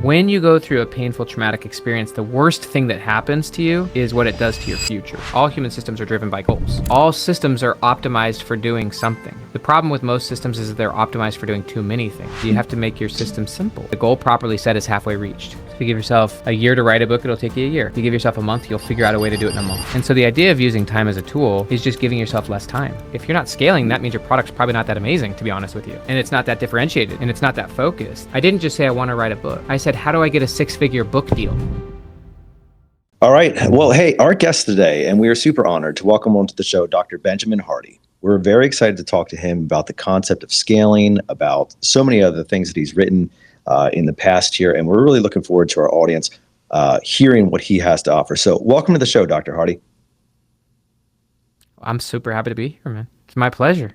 When you go through a painful traumatic experience, the worst thing that happens to you is what it does to your future. All human systems are driven by goals. All systems are optimized for doing something. The problem with most systems is that they're optimized for doing too many things. You have to make your system simple. The goal properly set is halfway reached. If you give yourself a year to write a book, it'll take you a year. If you give yourself a month, you'll figure out a way to do it in a month. And so the idea of using time as a tool is just giving yourself less time. If you're not scaling, that means your product's probably not that amazing, to be honest with you. And it's not that differentiated, and it's not that focused. I didn't just say I want to write a book. I said, how do I get a six-figure book deal? All right. Well, hey, our guest today, and we are super honored to welcome onto the show Dr. Benjamin Hardy. We're very excited to talk to him about the concept of scaling, about so many other things that he's written in the past year, and we're really looking forward to our audience hearing what he has to offer. So welcome to the show, Dr. Hardy. I'm super happy to be here, man. It's my pleasure.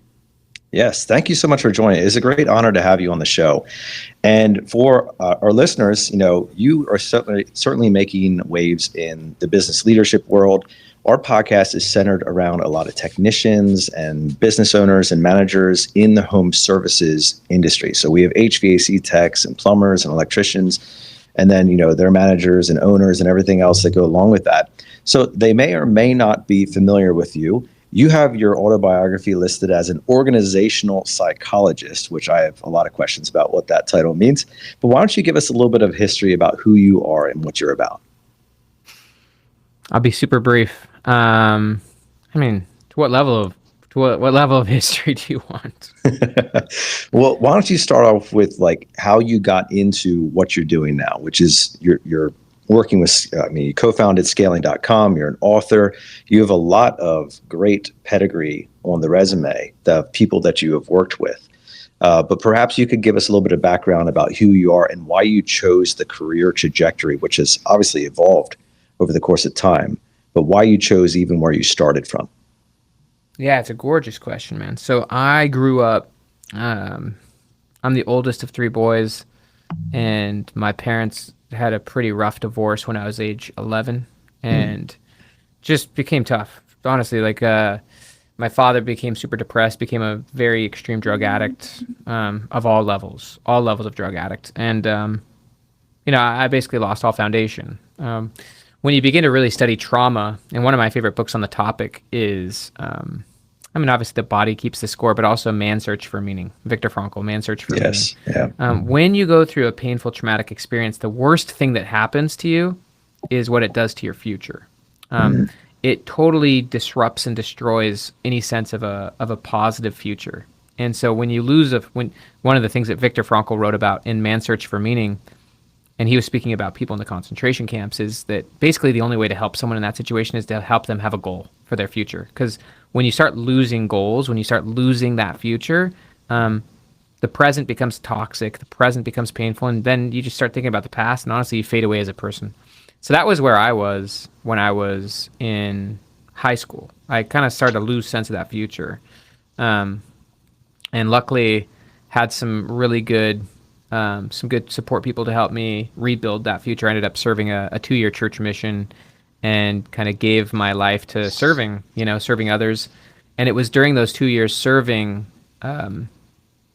Yes, thank you so much for joining. It's a great honor to have you on the show. And for our listeners, you are certainly making waves in the business leadership world. Our podcast is centered around a lot of technicians and business owners and managers in the home services industry. So we have HVAC techs and plumbers and electricians, and then, their managers and owners and everything else that go along with that. So they may or may not be familiar with you. You have your autobiography listed as an organizational psychologist, which I have a lot of questions about what that title means. But why don't you give us a little bit of history about who you are and what you're about? I'll be super brief. To what level of history do you want? Well, why don't you start off with how you got into what you're doing now, which is you're working with, you co-founded scaling.com. You're an author. You have a lot of great pedigree on the resume, the people that you have worked with. But perhaps you could give us a little bit of background about who you are and why you chose the career trajectory, which has obviously evolved over the course of time, but why you chose even where you started from. Yeah, it's a gorgeous question, man. So I grew up, I'm the oldest of three boys, and my parents had a pretty rough divorce when I was age 11, and just became tough. Honestly, my father became super depressed, became a very extreme drug addict, of all levels of drug addict. And, I basically lost all foundation. When you begin to really study trauma, and one of my favorite books on the topic is, obviously The Body Keeps the Score, but also Man's Search for Meaning. Viktor Frankl, Man's Search for Meaning. Yeah. When you go through a painful traumatic experience, the worst thing that happens to you is what it does to your future. It totally disrupts and destroys any sense of a positive future. And so when you lose one of the things that Viktor Frankl wrote about in Man's Search for Meaning, and he was speaking about people in the concentration camps, is that basically the only way to help someone in that situation is to help them have a goal for their future. Because when you start losing goals, when you start losing that future, the present becomes toxic, the present becomes painful, and then you just start thinking about the past, and honestly, you fade away as a person. So that was where I was when I was in high school. I kind of started to lose sense of that future. And luckily had some really good support people to help me rebuild that future. I ended up serving a 2-year church mission and kind of gave my life to serving others. And it was during those 2 years serving that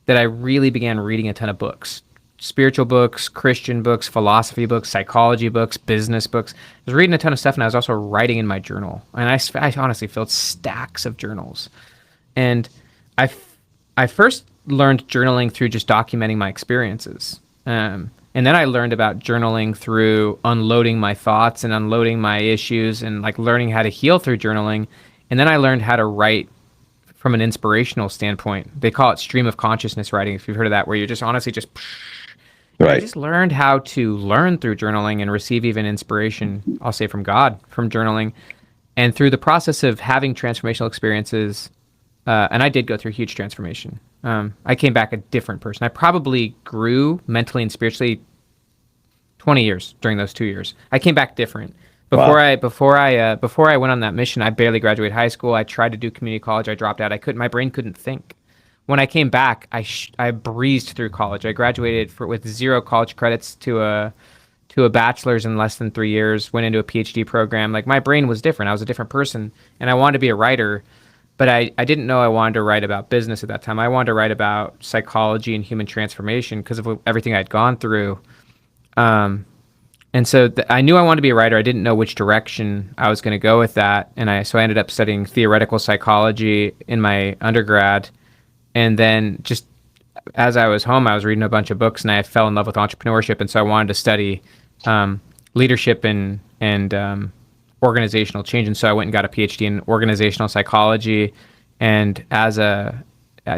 I really began reading a ton of books, spiritual books, Christian books, philosophy books, psychology books, business books. I was reading a ton of stuff, and I was also writing in my journal. And I honestly filled stacks of journals. And I first learned journaling through just documenting my experiences. And then I learned about journaling through unloading my thoughts and unloading my issues and learning how to heal through journaling. And then I learned how to write from an inspirational standpoint. They call it stream of consciousness writing, if you've heard of that, where you're just honestly just... Right. I just learned how to learn through journaling and receive even inspiration, I'll say from God, from journaling. And through the process of having transformational experiences, and I did go through huge transformation. I came back a different person. I probably grew mentally and spiritually 20 years during those 2 years. I came back different. Before I went on that mission, I barely graduated high school. I tried to do community college. I dropped out. My brain couldn't think. When I came back, I breezed through college. I graduated with 0 college credits to a bachelor's in less than 3 years. Went into a PhD program. My brain was different. I was a different person, and I wanted to be a writer. But I didn't know I wanted to write about business at that time. I wanted to write about psychology and human transformation because of everything I'd gone through. And so I knew I wanted to be a writer. I didn't know which direction I was going to go with that. So I ended up studying theoretical psychology in my undergrad. And then just as I was home, I was reading a bunch of books and I fell in love with entrepreneurship. And so I wanted to study leadership and organizational change. And so I went and got a PhD in organizational psychology. And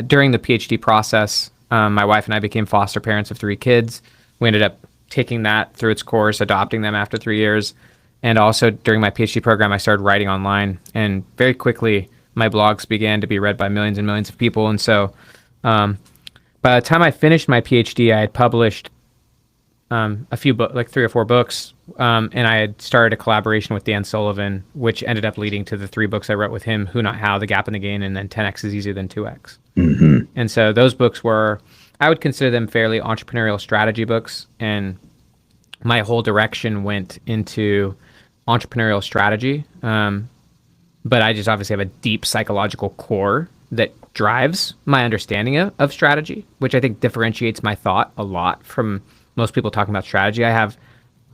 during the PhD process, my wife and I became foster parents of 3 kids. We ended up taking that through its course, adopting them after 3 years. And also during my PhD program, I started writing online. And very quickly, my blogs began to be read by millions and millions of people. And so by the time I finished my PhD, I had published a few books, like 3 or 4 books. And I had started a collaboration with Dan Sullivan, which ended up leading to the 3 books I wrote with him: Who Not How, The Gap in the Gain, and then 10X is Easier Than 2X. Mm-hmm. And so those books I would consider them fairly entrepreneurial strategy books. And my whole direction went into entrepreneurial strategy. But I just obviously have a deep psychological core that drives my understanding of strategy, which I think differentiates my thought a lot from most people talking about strategy. I have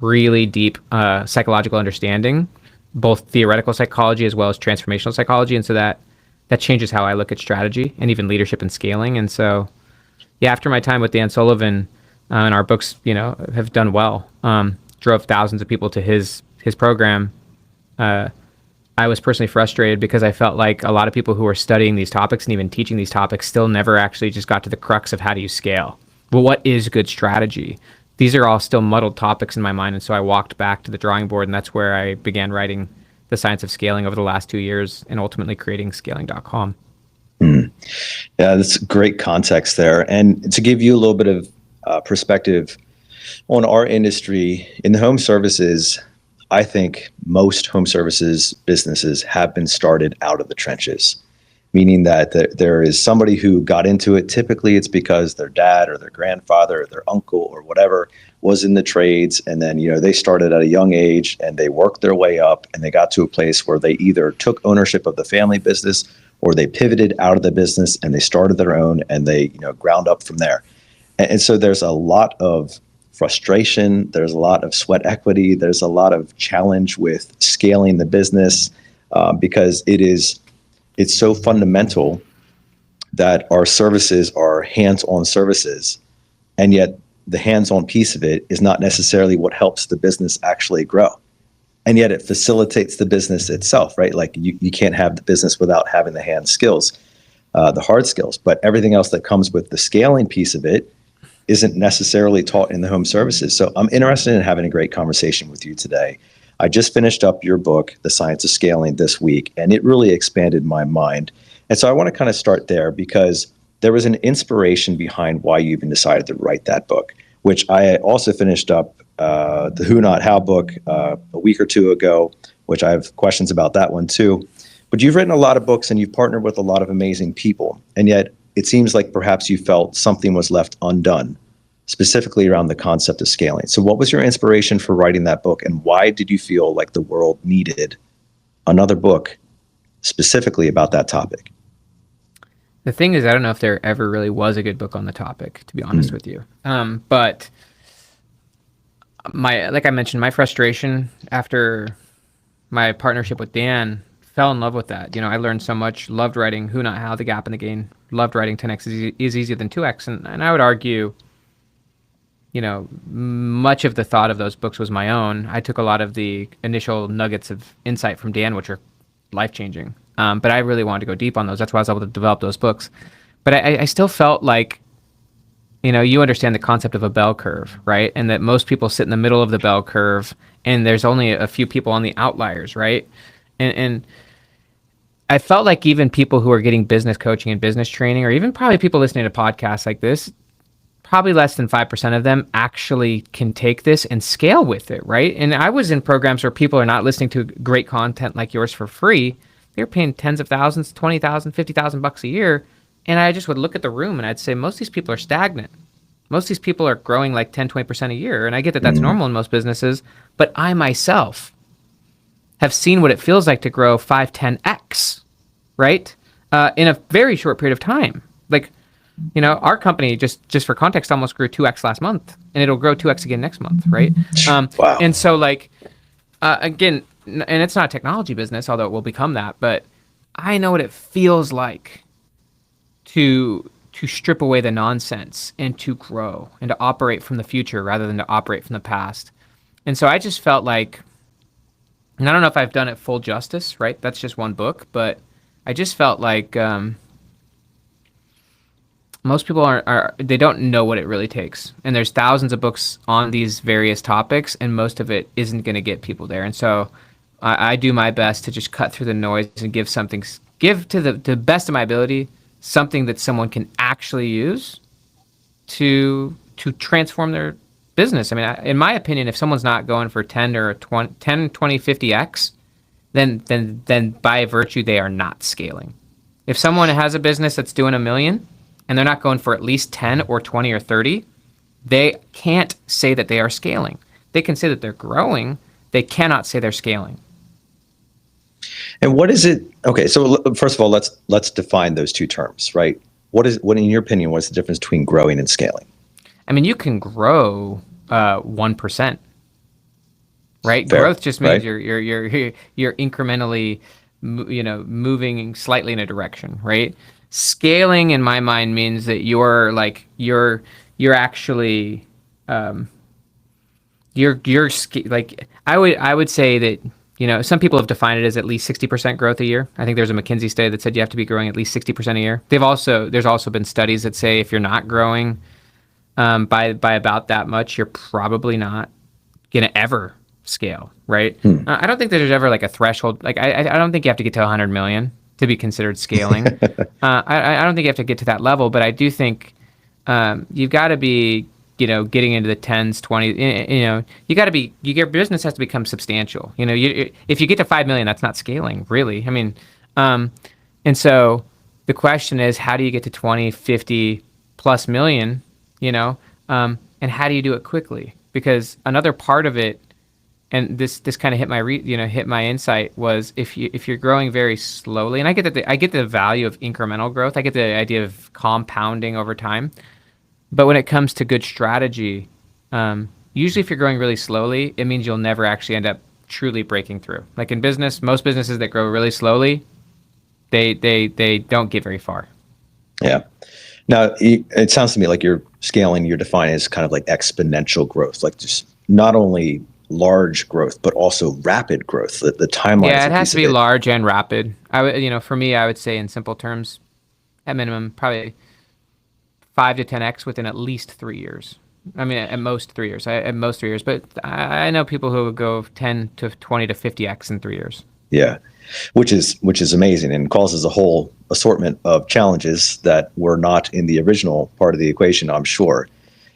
really deep psychological understanding, both theoretical psychology as well as transformational psychology. And so that changes how I look at strategy and even leadership and scaling. And so, yeah, after my time with Dan Sullivan, and our books, have done well, drove thousands of people to his program. I was personally frustrated because I felt like a lot of people who were studying these topics and even teaching these topics still never actually just got to the crux of how do you scale. Well, what is good strategy? These are all still muddled topics in my mind. And so I walked back to the drawing board, and that's where I began writing The Science of Scaling over the last 2 years and ultimately creating scaling.com. Yeah, that's great context there. And to give you a little bit of perspective on our industry in the home services, I think most home services businesses have been started out of the trenches, meaning that there is somebody who got into it. Typically, it's because their dad or their grandfather or their uncle or whatever was in the trades. And then, they started at a young age and they worked their way up and they got to a place where they either took ownership of the family business or they pivoted out of the business and they started their own and they, ground up from there. And so there's a lot of frustration. There's a lot of sweat equity. There's a lot of challenge with scaling the business because it's so fundamental that our services are hands-on services. And yet the hands-on piece of it is not necessarily what helps the business actually grow. And yet it facilitates the business itself, right? Like you can't have the business without having the hand skills, the hard skills, but everything else that comes with the scaling piece of it isn't necessarily taught in the home services. So I'm interested in having a great conversation with you today. I just finished up your book, The Science of Scaling, this week, and it really expanded my mind. And so I want to kind of start there because there was an inspiration behind why you even decided to write that book, which I also finished up the Who Not How book a week or 2 ago, which I have questions about that one too. But you've written a lot of books and you've partnered with a lot of amazing people. And yet it seems like perhaps you felt something was left undone, specifically around the concept of scaling. So what was your inspiration for writing that book, and why did you feel like the world needed another book specifically about that topic? The thing is, I don't know if there ever really was a good book on the topic, to be honest with you. But like I mentioned, my frustration after my partnership with Dan, fell in love with that. I learned so much, loved writing Who Not How, The Gap in the Gain, loved writing 10X is Easier Than 2X. And I would argue, much of the thought of those books was my own. I took a lot of the initial nuggets of insight from Dan, which are life-changing. But I really wanted to go deep on those. That's why I was able to develop those books. But I still felt like, you understand the concept of a bell curve, right? And that most people sit in the middle of the bell curve and there's only a few people on the outliers, right? And I felt like even people who are getting business coaching and business training, or even probably people listening to podcasts like this, probably less than 5% of them actually can take this and scale with it, right? And I was in programs where people are not listening to great content like yours for free. They're paying tens of thousands, 20,000, 50,000 bucks a year. And I just would look at the room and I'd say, most of these people are stagnant. Most of these people are growing like 10, 20% a year. And I get that that's normal in most businesses, but I myself have seen what it feels like to grow 5, 10x, right? In a very short period of time. Like, our company, just for context, almost grew 2x last month, and it'll grow 2x again next month, right? Wow. And so like, again, and it's not a technology business, although it will become that, but I know what it feels like to strip away the nonsense and to grow and to operate from the future rather than to operate from the past. And so I just felt like, and I don't know if I've done it full justice, right? That's just one book, but I just felt like most people they don't know what it really takes. And there's thousands of books on these various topics, and most of it isn't going to get people there. And so I do my best to just cut through the noise and give to the best of my ability something that someone can actually use to transform their business. I mean, in my opinion, if someone's not going for 10 or 20, 10, 20, 50x, then by virtue they are not scaling. If someone has a business that's doing $1 million and they're not going for at least 10 or 20 or 30, they can't say that they are scaling. They can say that they're growing. They cannot say they're scaling. And what is it? Okay, so first of all, let's define those two terms, right? What in your opinion, what's the difference between growing and scaling? I mean, you can grow 1%, right? Fair, Growth just means right? you're incrementally, moving slightly in a direction, right? Scaling, in my mind, means that you're actually like I would say that some people have defined it as at least 60% growth a year. I think there's a McKinsey study that said you have to be growing at least 60% a year. There's also been studies that say if you're not growing by about that much, you're probably not gonna ever scale, right? I don't think that there's ever like a threshold. Like I don't think you have to get to 100 million to be considered scaling. I don't think you have to get to that level, but I do think you've got to be getting into the 10s, 20s. You got to be. Your business has to become substantial. If you get to 5 million, that's not scaling, really. I mean, and so the question is, how do you get to 20, 50 plus million? And how do you do it quickly? Because another part of it, and this kind of hit my insight, was if you're growing very slowly, and I get the value of incremental growth. I get the idea of compounding over time. But when it comes to good strategy, usually if you're growing really slowly, it means you'll never actually end up truly breaking through. Like in business, most businesses that grow really slowly, they don't get very far. Yeah. Now, it sounds to me like you're defining as kind of like exponential growth, like just not only large growth, but also rapid growth. The timeline. Yeah, it has to be large and rapid. For me, I would say in simple terms, at minimum, probably 5 to 10x within at least 3 years. I mean, at most 3 years. At most 3 years, but I know people who would go 10 to 20 to 50x in 3 years. Yeah, which is amazing and causes a whole assortment of challenges that were not in the original part of the equation, I'm sure.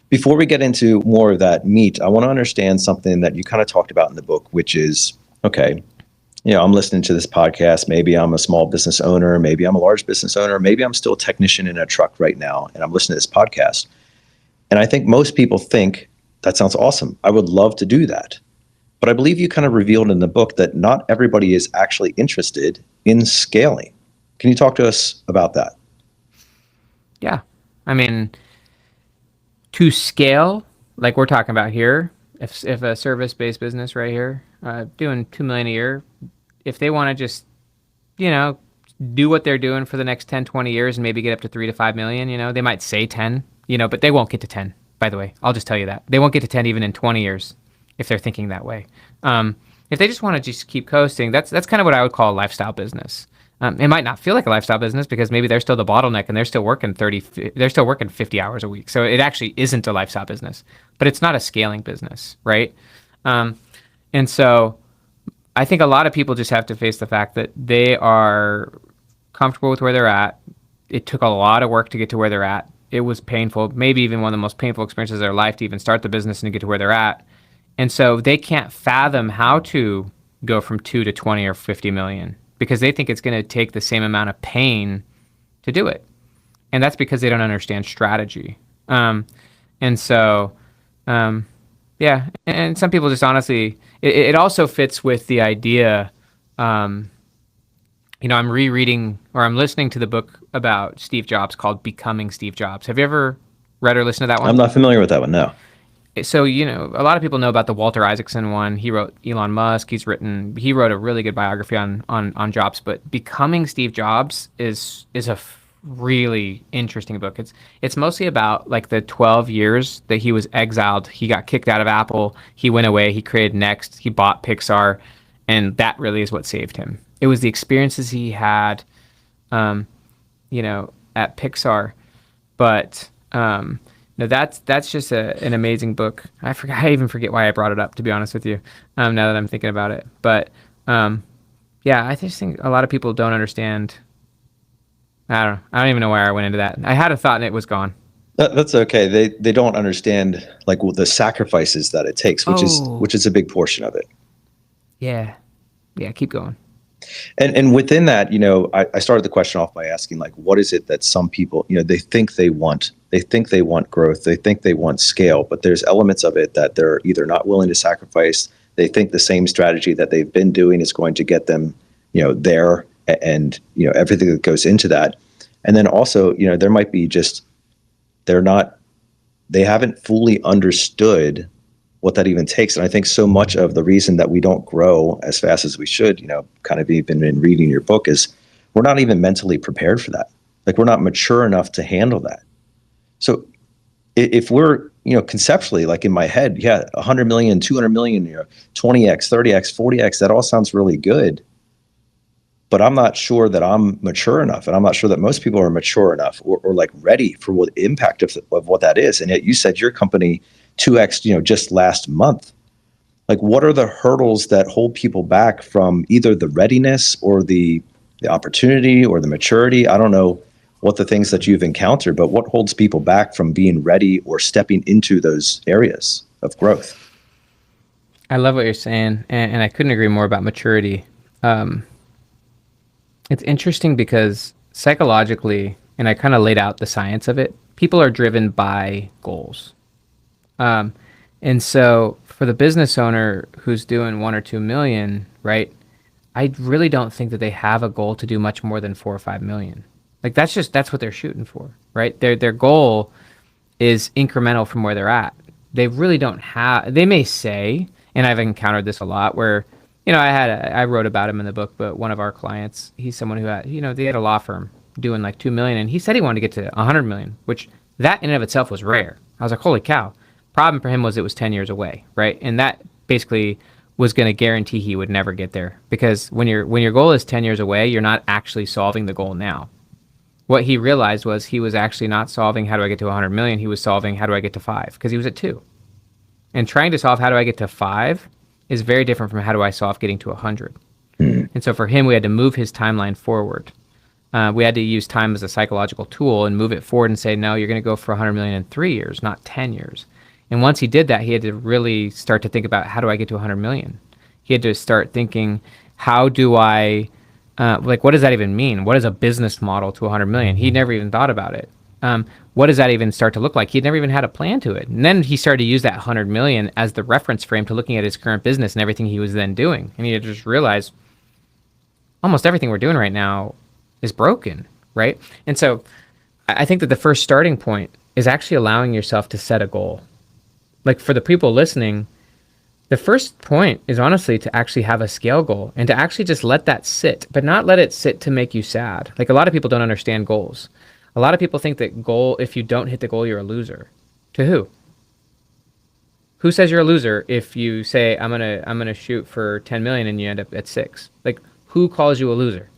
Before we get into more of that meat, I want to understand something that you kind of talked about in the book, which is, okay, I'm listening to this podcast. Maybe I'm a small business owner. Maybe I'm a large business owner. Maybe I'm still a technician in a truck right now, and I'm listening to this podcast. And I think most people think, that sounds awesome. I would love to do that. But I believe you kind of revealed in the book that not everybody is actually interested in scaling. Can you talk to us about that? Yeah. I mean, to scale, like we're talking about here, if a service-based business right here, doing $2 million a year, if they want to just, do what they're doing for the next 10, 20 years and maybe get up to 3 to 5 million, they might say 10, but they won't get to 10, by the way. I'll just tell you that. They won't get to 10 even in 20 years if they're thinking that way. If they just want to just keep coasting, that's kind of what I would call a lifestyle business. It might not feel like a lifestyle business because maybe they're still the bottleneck and they're still working 50 hours a week. So it actually isn't a lifestyle business, but it's not a scaling business, right? And so I think a lot of people just have to face the fact that they are comfortable with where they're at. It took a lot of work to get to where they're at. It was painful, maybe even one of the most painful experiences of their life to even start the business and to get to where they're at. And so they can't fathom how to go from 2 to 20 or 50 million because they think it's going to take the same amount of pain to do it. And that's because they don't understand strategy. And so, yeah, and some people just honestly, it also fits with the idea I'm rereading or I'm listening to the book about Steve Jobs called Becoming Steve Jobs. Have you ever read or listened to that I'm one? not familiar with that one. No. So, a lot of people know about the Walter Isaacson one. He wrote Elon Musk. He wrote a really good biography on Jobs, but Becoming Steve Jobs is a really interesting book. It's mostly about like the 12 years that he was exiled. He got kicked out of Apple. He went away. He created Next. He bought Pixar, and that really is what saved him. It was the experiences he had, um, at Pixar. But no, that's just an amazing book. I even forget why I brought it up, to be honest with you. Now that I'm thinking about it, but yeah, I just think a lot of people don't understand. I don't know. I don't even know where I went into that. I had a thought and it was gone. That's okay. They don't understand like the sacrifices that it takes, Oh, which is a big portion of it. yeah, yeah. Keep going. And within that, I started the question off by asking like, what is it that some people, they think they want? They think they want growth. They think they want scale, but there's elements of it that they're either not willing to sacrifice. They think the same strategy that they've been doing is going to get them, there, and everything that goes into that. And then also, there might be just they're not they haven't fully understood what that even takes. And I think so much of the reason that we don't grow as fast as we should, kind of even in reading your book, is we're not even mentally prepared for that. Like we're not mature enough to handle that. So if we're, conceptually, like in my head, yeah, 100 million, 200 million, 20x, 30x, 40x, that all sounds really good. But I'm not sure that I'm mature enough. And I'm not sure that most people are mature enough or like ready for what the impact of what that is. And yet you said your company 2x, just last month. Like, what are the hurdles that hold people back from either the readiness or the opportunity or the maturity? I don't know what the things that you've encountered, but what holds people back from being ready or stepping into those areas of growth? I love what you're saying, and I couldn't agree more about maturity. Um, it's interesting because psychologically, and I kind of laid out the science of it. People are driven by goals. Um, and so for the business owner who's doing 1 or 2 million, right? I really don't think that they have a goal to do much more than 4 or 5 million. Like that's what they're shooting for, right? Their goal is incremental from where they're at. They really don't have. They may say, and I've encountered this a lot, where I wrote about him in the book, but one of our clients, he's someone who had they had a law firm doing like 2 million, and he said he wanted to get to 100 million, which that in and of itself was rare. I was like, holy cow. Problem for him was it was 10 years away, right? And that basically was going to guarantee he would never get there, because when your goal is 10 years away, you're not actually solving the goal now. What he realized was he was actually not solving how do I get to 100 million. He was solving how do I get to 5, because he was at 2. And trying to solve how do I get to 5 is very different from how do I solve getting to 100. And so for him, we had to move his timeline forward. We had to use time as a psychological tool and move it forward and say, no, you're going to go for 100 million in 3 years, not 10 years. And once he did that, he had to really start to think about how do I get to 100 million? He had to start thinking, how do I, what does that even mean? What is a business model to 100 million? He never even thought about it. What does that even start to look like? He'd never even had a plan to it. And then he started to use that 100 million as the reference frame to looking at his current business and everything he was then doing. And he had just realized almost everything we're doing right now is broken, right? And so I think that the first starting point is actually allowing yourself to set a goal. Like for the people listening, the first point is honestly to actually have a scale goal and to actually just let that sit, but not let it sit to make you sad. Like a lot of people don't understand goals. A lot of people think that if you don't hit the goal, you're a loser. To who? Who says you're a loser if you say I'm gonna shoot for 10 million and you end up at 6? Like who calls you a loser?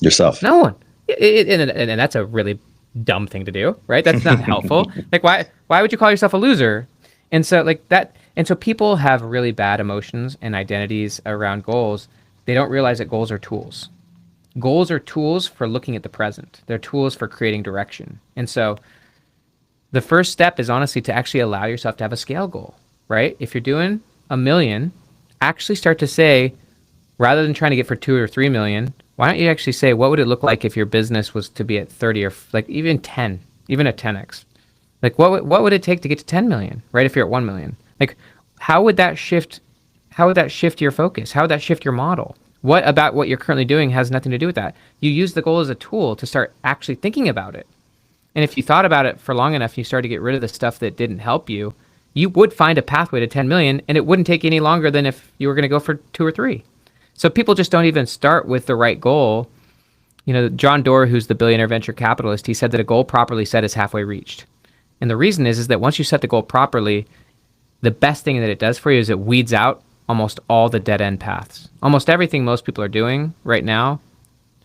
Yourself. No one. And that's a really dumb thing to do, right? That's not helpful. Like why would you call yourself a loser? And so like that, and so people have really bad emotions and identities around goals. They don't realize that goals are tools. Goals are tools for looking at the present. They're tools for creating direction. And so the first step is honestly to actually allow yourself to have a scale goal, right? If you're doing 1 million, actually start to say, rather than trying to get for 2 or 3 million, why don't you actually say, what would it look like if your business was to be at 30 or like even 10, even at 10x? Like what would it take to get to 10 million, right? If you're at 1 million, like how would that shift your focus? How would that shift your model? What about what you're currently doing has nothing to do with that? You use the goal as a tool to start actually thinking about it. And if you thought about it for long enough, you started to get rid of the stuff that didn't help you, you would find a pathway to 10 million, and it wouldn't take you any longer than if you were going to go for 2 or 3. So people just don't even start with the right goal. You know, John Doerr, who's the billionaire venture capitalist, he said that a goal properly set is halfway reached. And the reason is that once you set the goal properly, the best thing that it does for you is it weeds out almost all the dead end paths. Almost everything most people are doing right now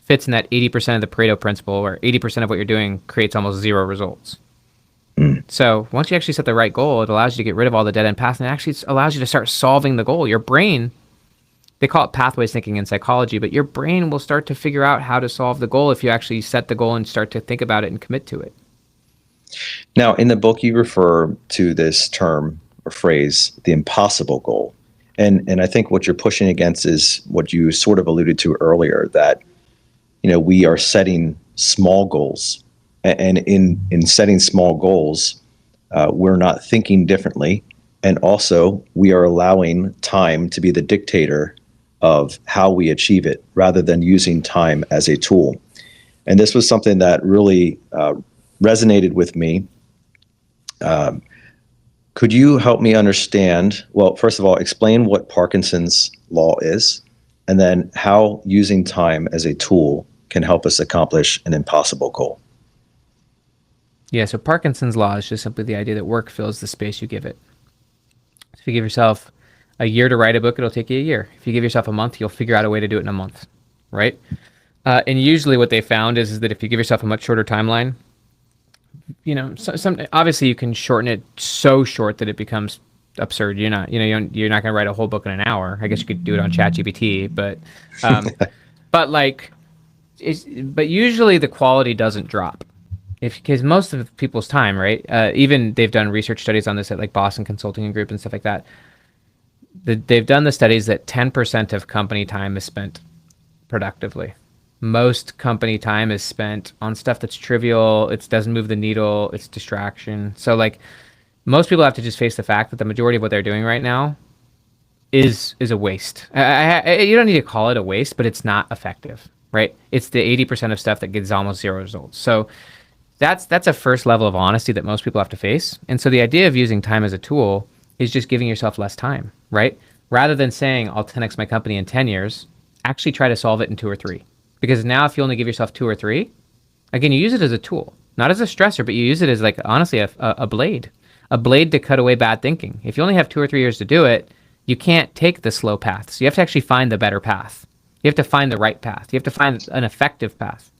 fits in that 80% of the Pareto principle, where 80% of what you're doing creates almost 0 results. So once you actually set the right goal, it allows you to get rid of all the dead end paths, and it actually allows you to start solving the goal. Your brain, they call it pathways thinking in psychology, but your brain will start to figure out how to solve the goal if you actually set the goal and start to think about it and commit to it. Now, in the book, you refer to this term or phrase, the impossible goal. And I think what you're pushing against is what you sort of alluded to earlier, that, you know, we are setting small goals. And in setting small goals, we're not thinking differently. And also, we are allowing time to be the dictator of how we achieve it, rather than using time as a tool. And this was something that really resonated with me. Could you help me understand, well, first of all, explain what Parkinson's law is, and then how using time as a tool can help us accomplish an impossible goal? Yeah, so Parkinson's law is just simply the idea that work fills the space you give it. So if you give yourself a year to write a book, it'll take you a year. If you give yourself a month, you'll figure out a way to do it in a month, right? And usually what they found is that if you give yourself a much shorter timeline, you know, some obviously you can shorten it so short that it becomes absurd. You're not going to write a whole book in an hour. I guess you could do it on ChatGPT, but but usually the quality doesn't drop. Because most of people's time, right? Even they've done research studies on this at like Boston Consulting Group and stuff like that. They've done the studies that 10% of company time is spent productively. Most company time is spent on stuff that's trivial. It doesn't move the needle. It's distraction. So like most people have to just face the fact that the majority of what they're doing right now is a waste. You don't need to call it a waste, but it's not effective, right? It's the 80% of stuff that gets almost 0 results. So that's a first level of honesty that most people have to face. And so the idea of using time as a tool is just giving yourself less time, right? Rather than saying, I'll 10x my company in 10 years, actually try to solve it in 2 or 3. Because now if you only give yourself 2 or 3, again, you use it as a tool, not as a stressor, but you use it as like, honestly, a blade to cut away bad thinking. If you only have 2 or 3 years to do it, you can't take the slow paths. You have to actually find the better path. You have to find the right path. You have to find an effective path.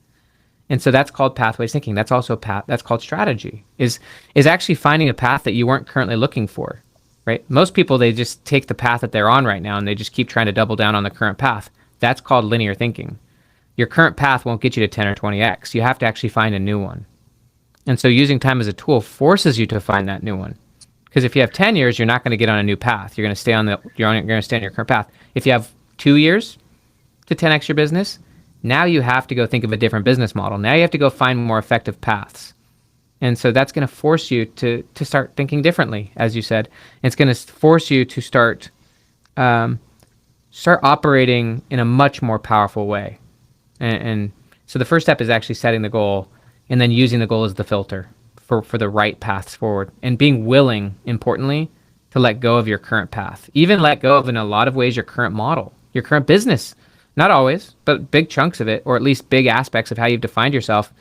And so that's called pathways thinking. That's also that's called strategy, is actually finding a path that you weren't currently looking for, right? Most people, they just take the path that they're on right now and they just keep trying to double down on the current path. That's called linear thinking. Your current path won't get you to 10 or 20x. You have to actually find a new one. And so using time as a tool forces you to find that new one. Because if you have 10 years, you're not going to get on a new path. You're going to stay on your current path. If you have 2 years to 10x your business, now you have to go think of a different business model. Now you have to go find more effective paths. And so that's going to force you to start thinking differently, as you said. It's going to force you to start operating in a much more powerful way. And so the first step is actually setting the goal and then using the goal as the filter for the right paths forward, and being willing, importantly, to let go of your current path. Even let go of, in a lot of ways, your current model, your current business. Not always, but big chunks of it, or at least big aspects of how you've defined yourself.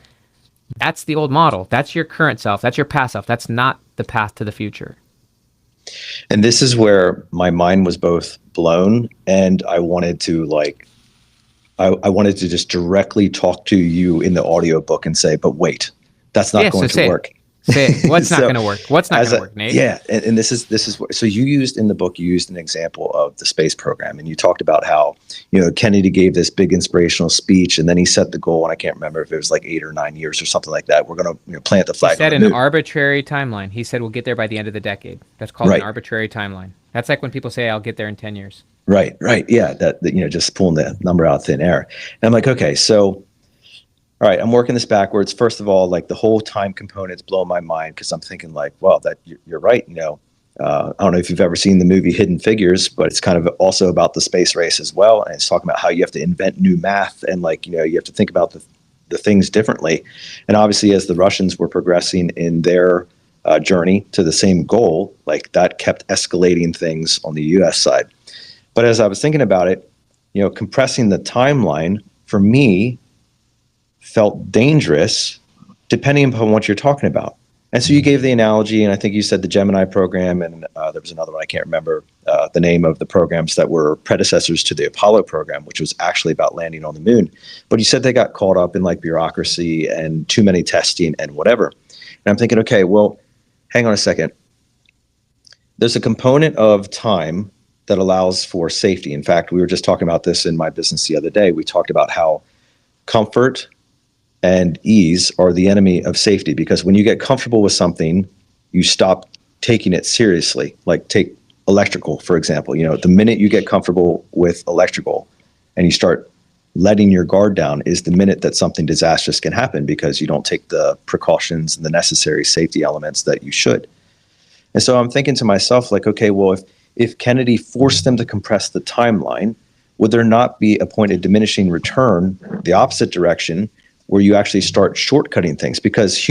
That's the old model. That's your current self. That's your past self. That's not the path to the future. And this is where my mind was both blown, and I wanted to I wanted to just directly talk to you in the audiobook and say, but wait, that's not going to work. Say it. What's not going to work? What's not going to work, Nate? Yeah, and this is so you used in the book, you used an example of the space program, and you talked about how, you know, Kennedy gave this big inspirational speech, and then he set the goal, and I can't remember if it was like 8 or 9 years or something like that. We're going to, you know, plant the flag. He said an arbitrary timeline. He said we'll get there by the end of the decade. That's called an arbitrary timeline. That's like when people say I'll get there in 10 years. Right. Yeah, that you know, just pulling the number out of thin air. And I'm like, okay, so all right, I'm working this backwards. First of all, like the whole time component's blowing my mind, because I'm thinking like, well, that you're right. You know, I don't know if you've ever seen the movie Hidden Figures, but it's kind of also about the space race as well. And it's talking about how you have to invent new math and you have to think about the things differently. And obviously, as the Russians were progressing in their journey to the same goal, that kept escalating things on the US side. But as I was thinking about it, compressing the timeline for me felt dangerous depending upon what you're talking about. And so you gave the analogy, and I think you said the Gemini program, and there was another one, I can't remember the name of the programs that were predecessors to the Apollo program, which was actually about landing on the moon. But you said they got caught up in bureaucracy and too many testing and whatever. And I'm thinking, okay, well, hang on a second. There's a component of time that allows for safety. In fact, we were just talking about this in my business the other day. We talked about how comfort and ease are the enemy of safety, because when you get comfortable with something, you stop taking it seriously. Take electrical, for example. The minute you get comfortable with electrical and you start letting your guard down is the minute that something disastrous can happen, because you don't take the precautions and the necessary safety elements that you should. And so I'm thinking to myself, okay, well, if Kennedy forced them to compress the timeline, would there not be a point of diminishing return, the opposite direction, where you actually start shortcutting things? Because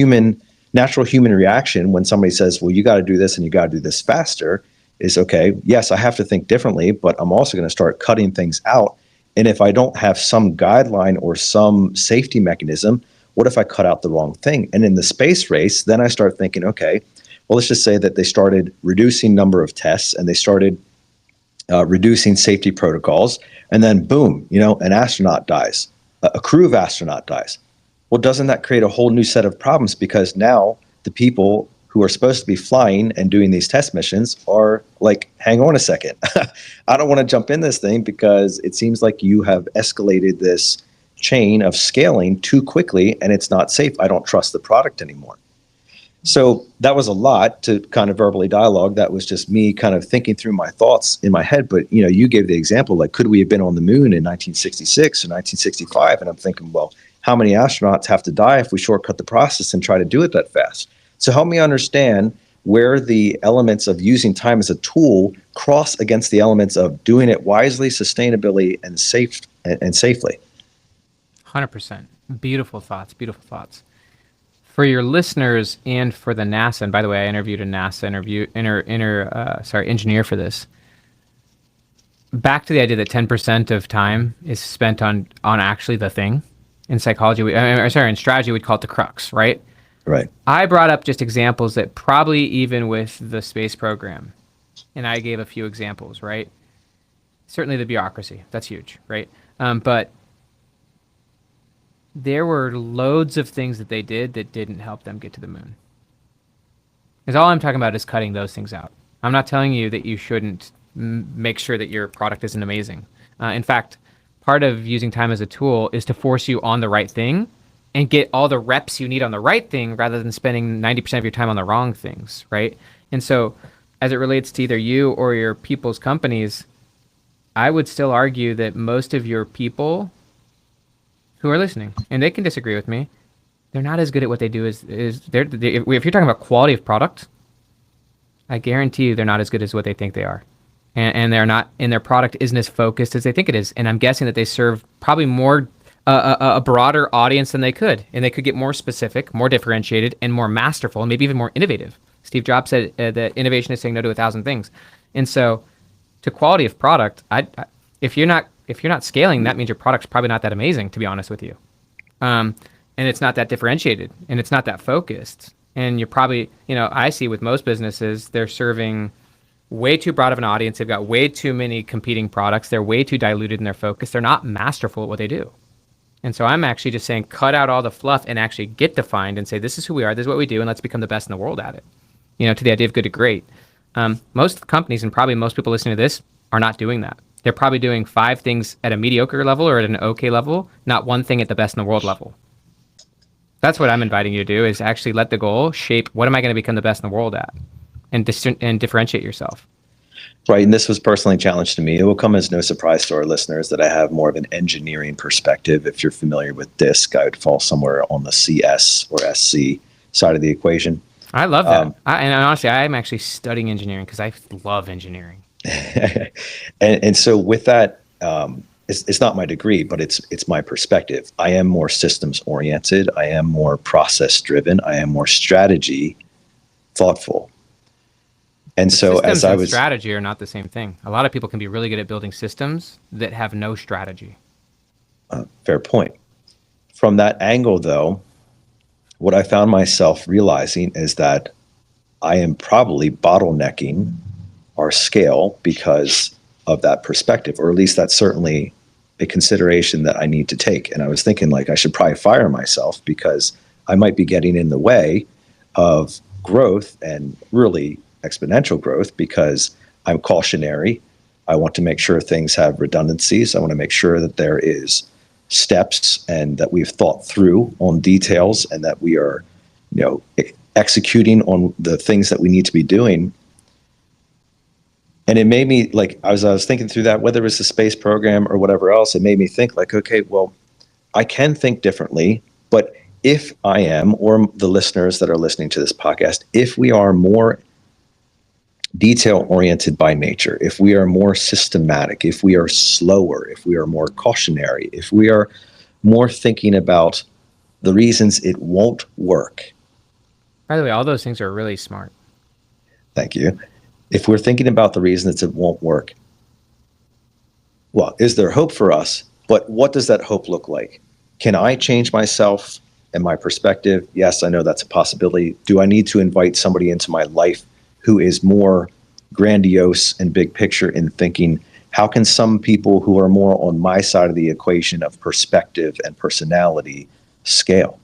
natural human reaction when somebody says, well, you got to do this and you got to do this faster, is, okay, yes, I have to think differently, but I'm also going to start cutting things out. And if I don't have some guideline or some safety mechanism, what if I cut out the wrong thing? And in the space race, then I start thinking, okay, well, let's just say that they started reducing number of tests and they started reducing safety protocols, and then boom, an astronaut dies, a crew of astronaut dies. Well, doesn't that create a whole new set of problems? Because now the people who are supposed to be flying and doing these test missions are hang on a second. I don't want to jump in this thing because it seems like you have escalated this chain of scaling too quickly and it's not safe. I don't trust the product anymore. So that was a lot to kind of verbally dialogue. That was just me kind of thinking through my thoughts in my head. But, you gave the example, could we have been on the moon in 1966 or 1965? And I'm thinking, well, how many astronauts have to die if we shortcut the process and try to do it that fast? So help me understand where the elements of using time as a tool cross against the elements of doing it wisely, sustainably, and safely. 100%. Beautiful thoughts. Beautiful thoughts. For your listeners and for the NASA, and by the way, I interviewed a NASA engineer for this. Back to the idea that 10% of time is spent on actually the thing. In psychology, in strategy, we'd call it the crux, right? Right. I brought up just examples that probably even with the space program, and I gave a few examples, right? Certainly the bureaucracy, that's huge, right? But there were loads of things that they did that didn't help them get to the moon. Because all I'm talking about is cutting those things out. I'm not telling you that you shouldn't make sure that your product isn't amazing. In fact, part of using time as a tool is to force you on the right thing and get all the reps you need on the right thing rather than spending 90% of your time on the wrong things, right? And so as it relates to either you or your people's companies, I would still argue that most of your people who are listening, and they can disagree with me, they're not as good at what they do as if you're talking about quality of product, I guarantee you they're not as good as what they think they are. And they're not, and their product isn't as focused as they think it is. And I'm guessing that they serve probably more a broader audience than they could, and they could get more specific, more differentiated, and more masterful, and maybe even more innovative. Steve Jobs said that innovation is saying no to 1,000 things. And so, to quality of product, if you're not scaling, that means your product's probably not that amazing, to be honest with you, and it's not that differentiated, and it's not that focused. And you're probably, I see with most businesses, they're serving way too broad of an audience. They've got way too many competing products. They're way too diluted in their focus. They're not masterful at what they do. And so I'm actually just saying, cut out all the fluff and actually get defined and say, this is who we are, this is what we do, and let's become the best in the world at it. To the idea of good to great. Most companies and probably most people listening to this are not doing that. They're probably doing 5 things at a mediocre level or at an okay level, not one thing at the best in the world level. That's what I'm inviting you to do, is actually let the goal shape, what am I going to become the best in the world at? And differentiate yourself. Right, and this was personally a challenge to me. It will come as no surprise to our listeners that I have more of an engineering perspective. If you're familiar with DISC, I would fall somewhere on the CS or SC side of the equation. I love that. And honestly, I'm actually studying engineering because I love engineering. And so with that, it's not my degree, but it's my perspective. I am more systems oriented. I am more process driven. I am more strategy thoughtful. And But so as systems I and was, strategy are not the same thing. A lot of people can be really good at building systems that have no strategy. fair point. From that angle, though, what I found myself realizing is that I am probably bottlenecking our scale because of that perspective, or at least that's certainly a consideration that I need to take. And I was thinking, like, I should probably fire myself because I might be getting in the way of growth, and really exponential growth, because I'm cautionary. I want to make sure things have redundancies. I want to make sure that there is steps and that we've thought through on details, and that we are, executing on the things that we need to be doing. And it made me, like, as I was thinking through that, whether it's the space program or whatever else, it made me think, like, okay, well, I can think differently, but if I am, or the listeners that are listening to this podcast, if we are more detail oriented by nature, if we are more systematic, if we are slower, if we are more cautionary, if we are more thinking about the reasons it won't work. By the way, all those things are really smart. Thank you. If we're thinking about the reasons it won't work, well, is there hope for us? But what does that hope look like? Can I change myself and my perspective? Yes, I know that's a possibility. Do I need to invite somebody into my life who is more grandiose and big picture in thinking? How can some people who are more on my side of the equation of perspective and personality scale?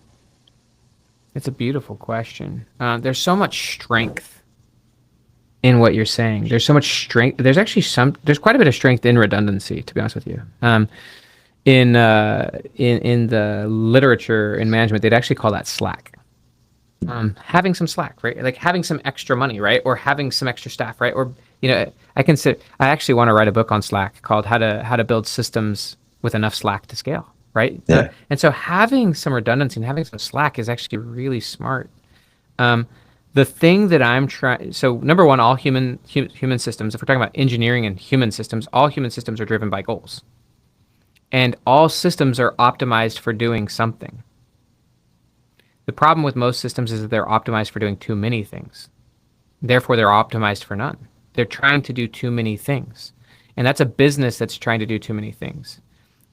It's a beautiful question. There's so much strength in what you're saying. There's so much strength. There's quite a bit of strength in redundancy, to be honest with you. In the literature in management, they'd actually call that slack. Having some slack, right? Like having some extra money, right? Or having some extra staff, right? Or, I actually want to write a book on Slack called How to Build Systems with Enough Slack to Scale, right? Yeah. And so having some redundancy and having some slack is actually really smart. The thing that I'm trying, so number one, all human systems, if we're talking about engineering and human systems, all human systems are driven by goals. And all systems are optimized for doing something. The problem with most systems is that they're optimized for doing too many things. Therefore, they're optimized for none. They're trying to do too many things. And that's a business that's trying to do too many things.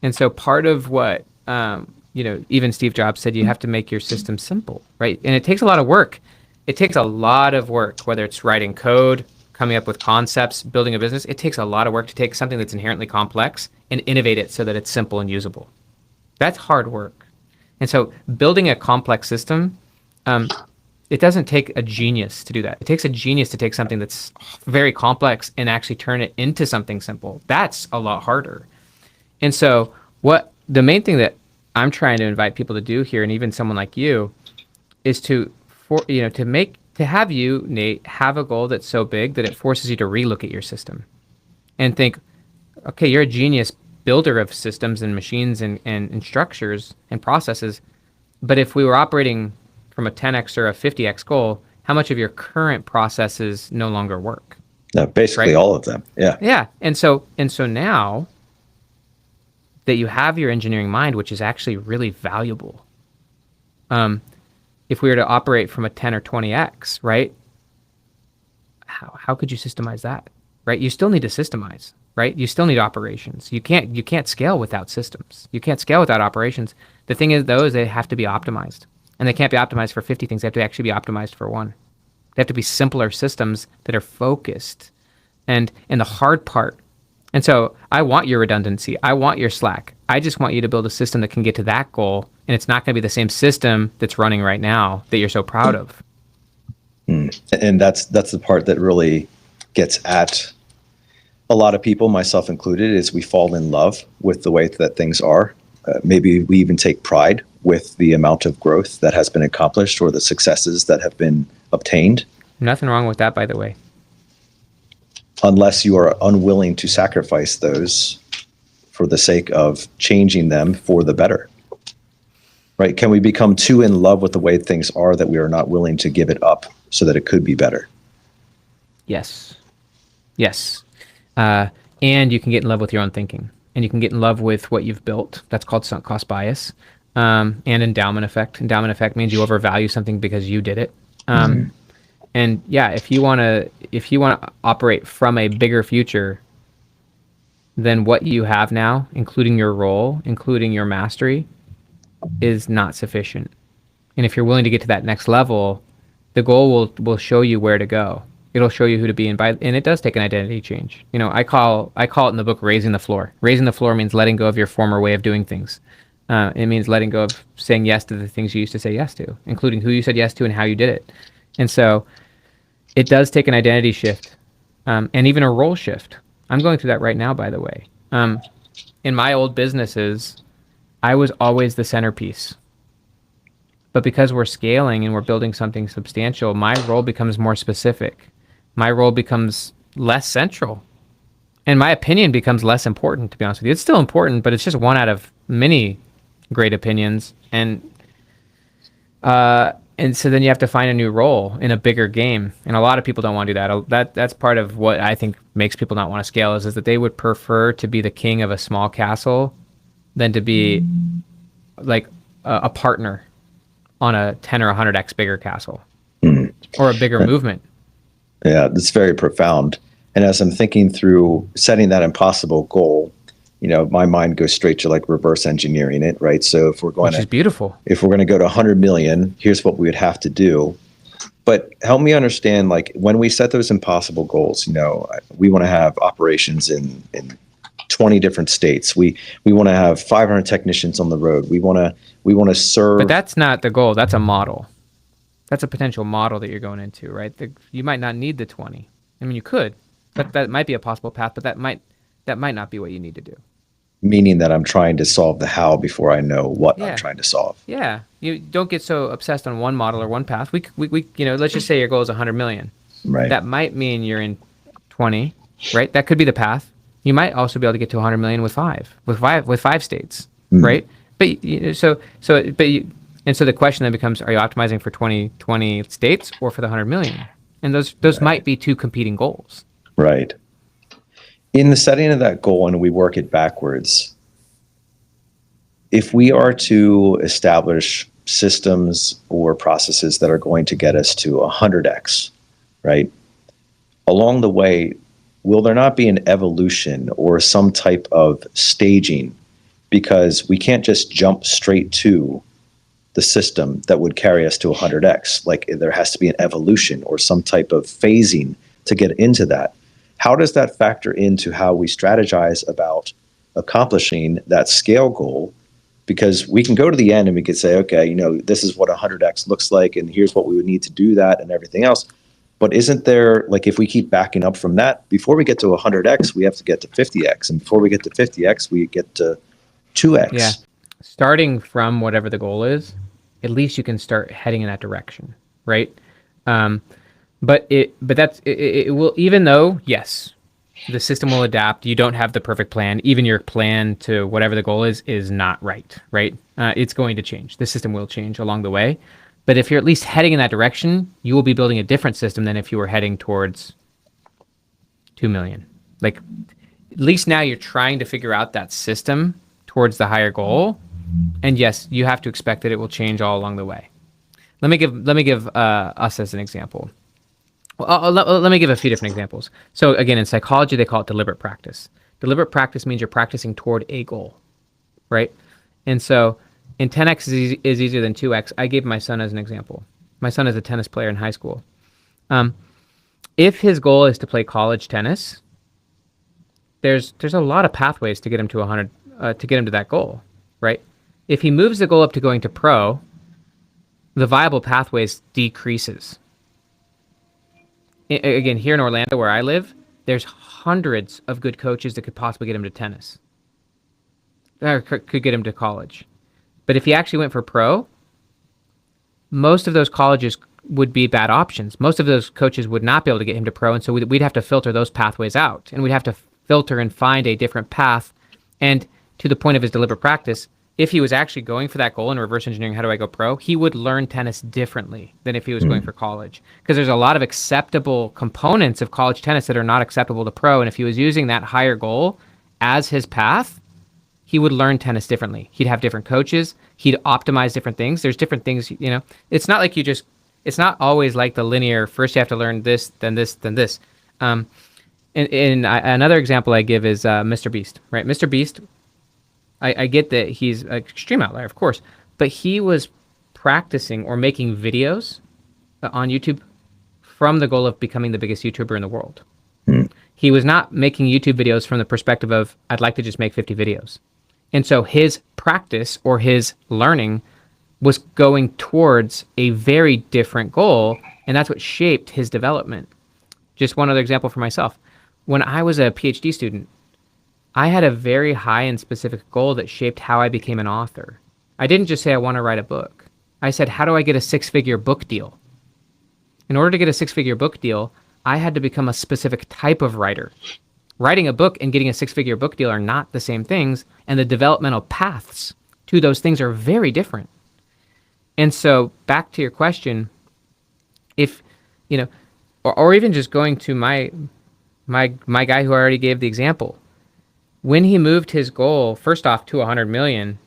And so part of what, even Steve Jobs said, you have to make your system simple, right? And it takes a lot of work. It takes a lot of work, whether it's writing code, coming up with concepts, building a business. It takes a lot of work to take something that's inherently complex and innovate it so that it's simple and usable. That's hard work. And so building a complex system, it doesn't take a genius to do that. It takes a genius to take something that's very complex and actually turn it into something simple. That's a lot harder. And so what the main thing that I'm trying to invite people to do here, and even someone like you, is to have you, Nate, have a goal that's so big that it forces you to relook at your system and think, okay, you're a genius builder of systems and machines and structures and processes. But if we were operating from a 10x or a 50x goal, how much of your current processes no longer work? No, basically, right? All of them. Yeah. Yeah. And so now that you have your engineering mind, which is actually really valuable, if we were to operate from a 10 or 20x, right? How could you systemize that, right? You still need to systemize, right? You still need operations. You can't scale without systems. You can't scale without operations. The thing is, though, is they have to be optimized. And they can't be optimized for 50 things. They have to actually be optimized for one. They have to be simpler systems that are focused. And the hard part, and so I want your redundancy. I want your slack. I just want you to build a system that can get to that goal. And it's not going to be the same system that's running right now that you're so proud of. And that's the part that really gets at a lot of people, myself included, is we fall in love with the way that things are. Maybe we even take pride with the amount of growth that has been accomplished or the successes that have been obtained. Nothing wrong with that, by the way. Unless you are unwilling to sacrifice those for the sake of changing them for the better. right? Can we become too in love with the way things are that we are not willing to give it up so that it could be better? Yes. Yes. And you can get in love with your own thinking, and you can get in love with what you've built. That's called sunk cost bias, and endowment effect. Endowment effect means you overvalue something because you did it. And yeah, if you want to operate from a bigger future than what you have now, including your role, including your mastery, is not sufficient. And if you're willing to get to that next level, the goal will show you where to go. It'll show you who to be, and it does take an identity change. I call it in the book raising the floor. Raising the floor means letting go of your former way of doing things. It means letting go of saying yes to the things you used to say yes to, including who you said yes to and how you did it. And so it does take an identity shift, and even a role shift. I'm going through that right now, by the way. In my old businesses, I was always the centerpiece. But because we're scaling and we're building something substantial, my role becomes more specific. My role becomes less central. And my opinion becomes less important, to be honest with you. It's still important, but it's just one out of many great opinions. And so then you have to find a new role in a bigger game. And a lot of people don't want to do that. That's part of what I think makes people not want to scale is that they would prefer to be the king of a small castle than to be like a partner on a 10 or 100x bigger castle or a bigger movement. Yeah, that's very profound. And as I'm thinking through setting that impossible goal, my mind goes straight to like reverse engineering it, right? So if we're going Which is beautiful. If we're going to go to 100 million, here's what we would have to do. But help me understand, like when we set those impossible goals, we want to have operations in 20 different states. We want to have 500 technicians on the road. We want to serve. But that's not the goal. That's a model. That's a potential model that you're going into, right? You might not need the 20. I mean, you could, but that might be a possible path. But that might not be what you need to do. Meaning that I'm trying to solve the how before I know what I'm trying to solve. Yeah, you don't get so obsessed on one model or one path. We let's just say your goal is 100 million. Right. That might mean you're in 20, right? That could be the path. You might also be able to get to 100 million with five states, right? But so the question then becomes: are you optimizing for 20 states or for the 100 million? And those might be two competing goals. Right. In the setting of that goal, and we work it backwards, if we are to establish systems or processes that are going to get us to 100x, right? Along the way, will there not be an evolution or some type of staging? Because we can't just jump straight to the system that would carry us to 100x. Like there has to be an evolution or some type of phasing to get into that. How does that factor into how we strategize about accomplishing that scale goal? Because we can go to the end and we could say, okay, this is what 100x looks like, and here's what we would need to do that and everything else. But isn't there, like if we keep backing up from that, before we get to 100x, we have to get to 50x. And before we get to 50x, we get to 2x. Yeah. Starting from whatever the goal is, at least you can start heading in that direction, right? But it will, even though, yes, the system will adapt. You don't have the perfect plan. Even your plan to whatever the goal is not right? It's going to change. The system will change along the way. But if you're at least heading in that direction, you will be building a different system than if you were heading towards 2 million. Like, at least now you're trying to figure out that system towards the higher goal. And yes, you have to expect that it will change all along the way. Let me give us as an example. Well, let me give a few different examples. So again, in psychology, they call it deliberate practice. Deliberate practice means you're practicing toward a goal, right? And so in 10x is easier than 2x. I gave my son as an example. My son is a tennis player in high school. If his goal is to play college tennis, there's a lot of pathways to get him to 100, to get him to that goal, right? If he moves the goal up to going to pro, the viable pathways decreases. Again, here in Orlando where I live, there's hundreds of good coaches that could possibly get him to tennis. Or could get him to college. But if he actually went for pro, most of those colleges would be bad options. Most of those coaches would not be able to get him to pro, and so we'd have to filter those pathways out. And we'd have to filter and find a different path. And to the point of his deliberate practice, if he was actually going for that goal in reverse engineering, how do I go pro? He would learn tennis differently than if he was going for college, because there's a lot of acceptable components of college tennis that are not acceptable to pro. And if he was using that higher goal as his path, he would learn tennis differently. He'd have different coaches. He'd optimize different things. There's different things, it's not like it's not always like the linear, first you have to learn this, then this, then this. Another example I give is Mr. Beast, right? Mr. Beast, I get that he's an extreme outlier, of course, but he was practicing or making videos on YouTube from the goal of becoming the biggest YouTuber in the world. He was not making YouTube videos from the perspective of, I'd like to just make 50 videos. And so his practice or his learning was going towards a very different goal, and that's what shaped his development. Just one other example for myself. When I was a PhD student, I had a very high and specific goal that shaped how I became an author. I didn't just say I want to write a book. I said, how do I get a 6-figure book deal? In order to get a 6-figure book deal, I had to become a specific type of writer. Writing a book and getting a 6-figure book deal are not the same things, and the developmental paths to those things are very different. And so back to your question, if, or even just going to my guy who I already gave the example, when he moved his goal, first off, to 100 million,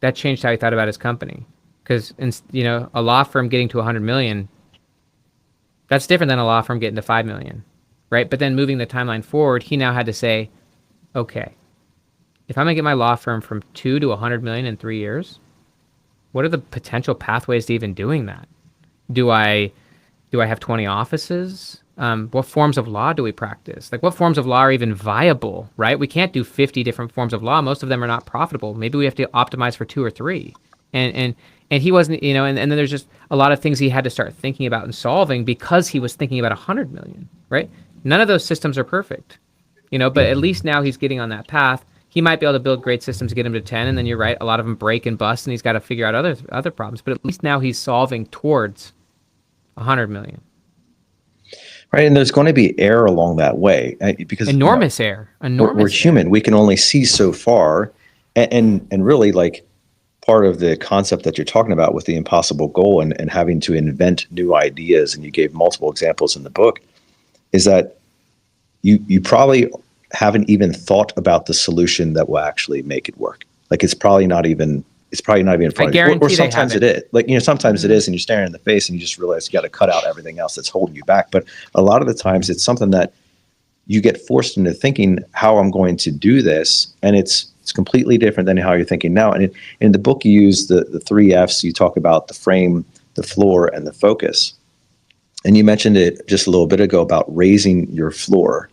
that changed how he thought about his company. Because, a law firm getting to 100 million, that's different than a law firm getting to 5 million, right? But then moving the timeline forward, he now had to say, okay, if I'm going to get my law firm from 2 to 100 million in 3 years, what are the potential pathways to even doing that? Do I have 20 offices? What forms of law do we practice? Like, what forms of law are even viable, right? We can't do 50 different forms of law. Most of them are not profitable. Maybe we have to optimize for 2 or 3. And he wasn't, and then there's just a lot of things he had to start thinking about and solving because he was thinking about 100 million, right? None of those systems are perfect, but at least now he's getting on that path. He might be able to build great systems to get him to 10, and then you're right, a lot of them break and bust, and he's got to figure out other problems. But at least now he's solving towards 100 million. Right, and there's going to be error along that way because enormous error. We're human. We can only see so far, and really, like, part of the concept that you're talking about with the impossible goal and having to invent new ideas, and you gave multiple examples in the book, is that you probably haven't even thought about the solution that will actually make it work. Like, it's probably not even in front of you. Or sometimes it is. Like, sometimes it is, and you're staring in the face and you just realize you got to cut out everything else that's holding you back. But a lot of the times it's something that you get forced into thinking how I'm going to do this, and it's completely different than how you're thinking now. And in the book, you use the 3 F's. You talk about the frame, the floor, and the focus. And you mentioned it just a little bit ago about raising your floor.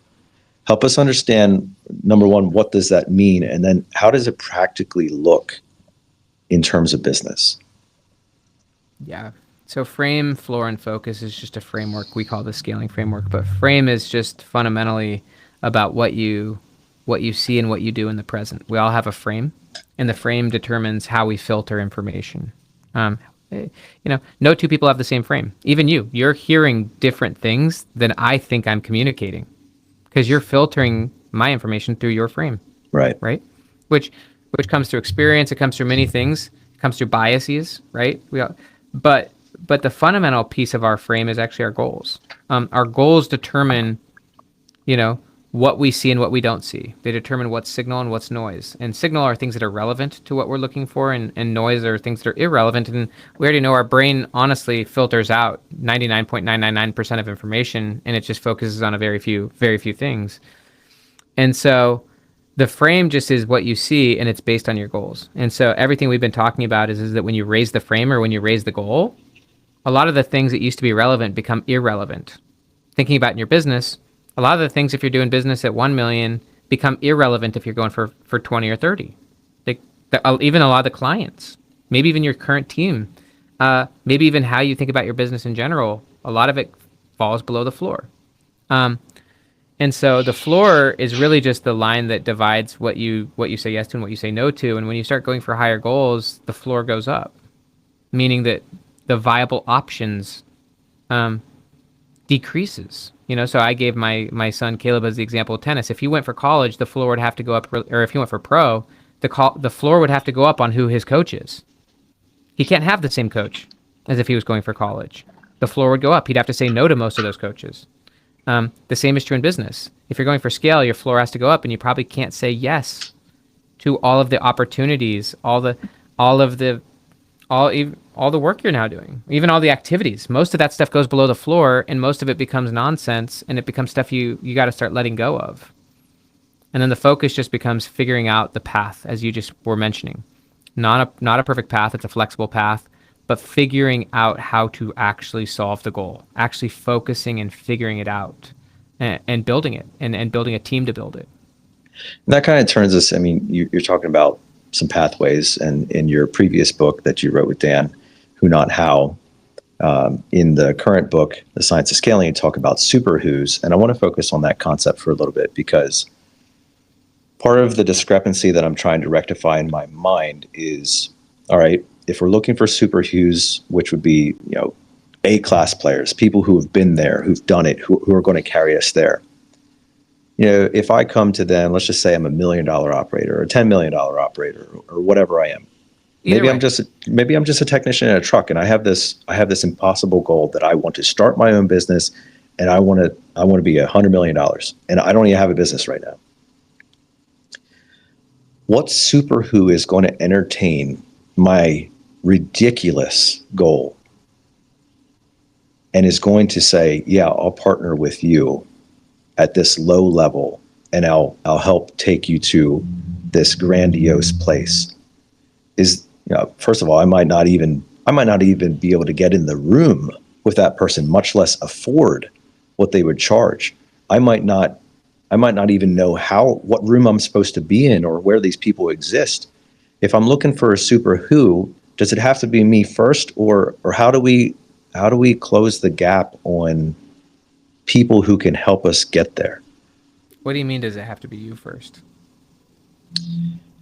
Help us understand, number one, what does that mean? And then how does it practically look in terms of business? Yeah. So frame, floor, and focus is just a framework. We call the scaling framework, but frame is just fundamentally about what you see and what you do in the present. We all have a frame, and the frame determines how we filter information. No 2 people have the same frame. Even you're hearing different things than I think I'm communicating, because you're filtering my information through your frame. Right. Which comes through experience. It comes through many things. It comes through biases, right? But the fundamental piece of our frame is actually our goals. Our goals determine, what we see and what we don't see. They determine what's signal and what's noise. And signal are things that are relevant to what we're looking for, and noise are things that are irrelevant. And we already know our brain honestly filters out 99.999% of information, and it just focuses on a very few things. And so the frame just is what you see, and it's based on your goals. And so everything we've been talking about is that when you raise the frame or when you raise the goal, a lot of the things that used to be relevant become irrelevant. Thinking about in your business, a lot of the things, if you're doing business at 1 million, become irrelevant if you're going for 20 or 30. Even a lot of the clients, maybe even your current team, maybe even how you think about your business in general, a lot of it falls below the floor. And so the floor is really just the line that divides what you say yes to and what you say no to. And when you start going for higher goals, the floor goes up, meaning that the viable options decreases. So I gave my son Caleb as the example of tennis. If he went for college, the floor would have to go up, or if he went for pro, the floor would have to go up on who his coach is. He can't have the same coach as if he was going for college. The floor would go up. He'd have to say no to most of those coaches. The same is true in business. If you're going for scale, your floor has to go up, and you probably can't say yes to all of the opportunities, all the work you're now doing, even all the activities. Most of that stuff goes below the floor, and most of it becomes nonsense, and it becomes stuff you got to start letting go of. And then the focus just becomes figuring out the path, as you just were mentioning. Not a perfect path, it's a flexible path, but figuring out how to actually solve the goal, actually focusing and figuring it out, and building it, and building a team to build it. And that kind of turns us, I mean, you're talking about some pathways, and in your previous book that you wrote with Dan, Who Not How, in the current book, The Science of Scaling, you talk about super who's, and I want to focus on that concept for a little bit, because part of the discrepancy that I'm trying to rectify in my mind is, all right, if we're looking for super who's, which would be, A-class players, people who have been there, who've done it, who are going to carry us there. If I come to them, let's just say I'm $1 million operator or a $10 million operator or whatever I am. Maybe I'm just a technician in a truck, and I have this impossible goal that I want to start my own business, and I want to be $100 million, and I don't even have a business right now. What super who is going to entertain my ridiculous goal and is going to say, yeah, I'll partner with you at this low level, and I'll help take you to this grandiose place? First of all, I might not even be able to get in the room with that person, much less afford what they would charge. I might not even know what room I'm supposed to be in or where these people exist. If I'm looking for a super who, does it have to be me first, or how do we close the gap on people who can help us get there? What do you mean, does it have to be you first?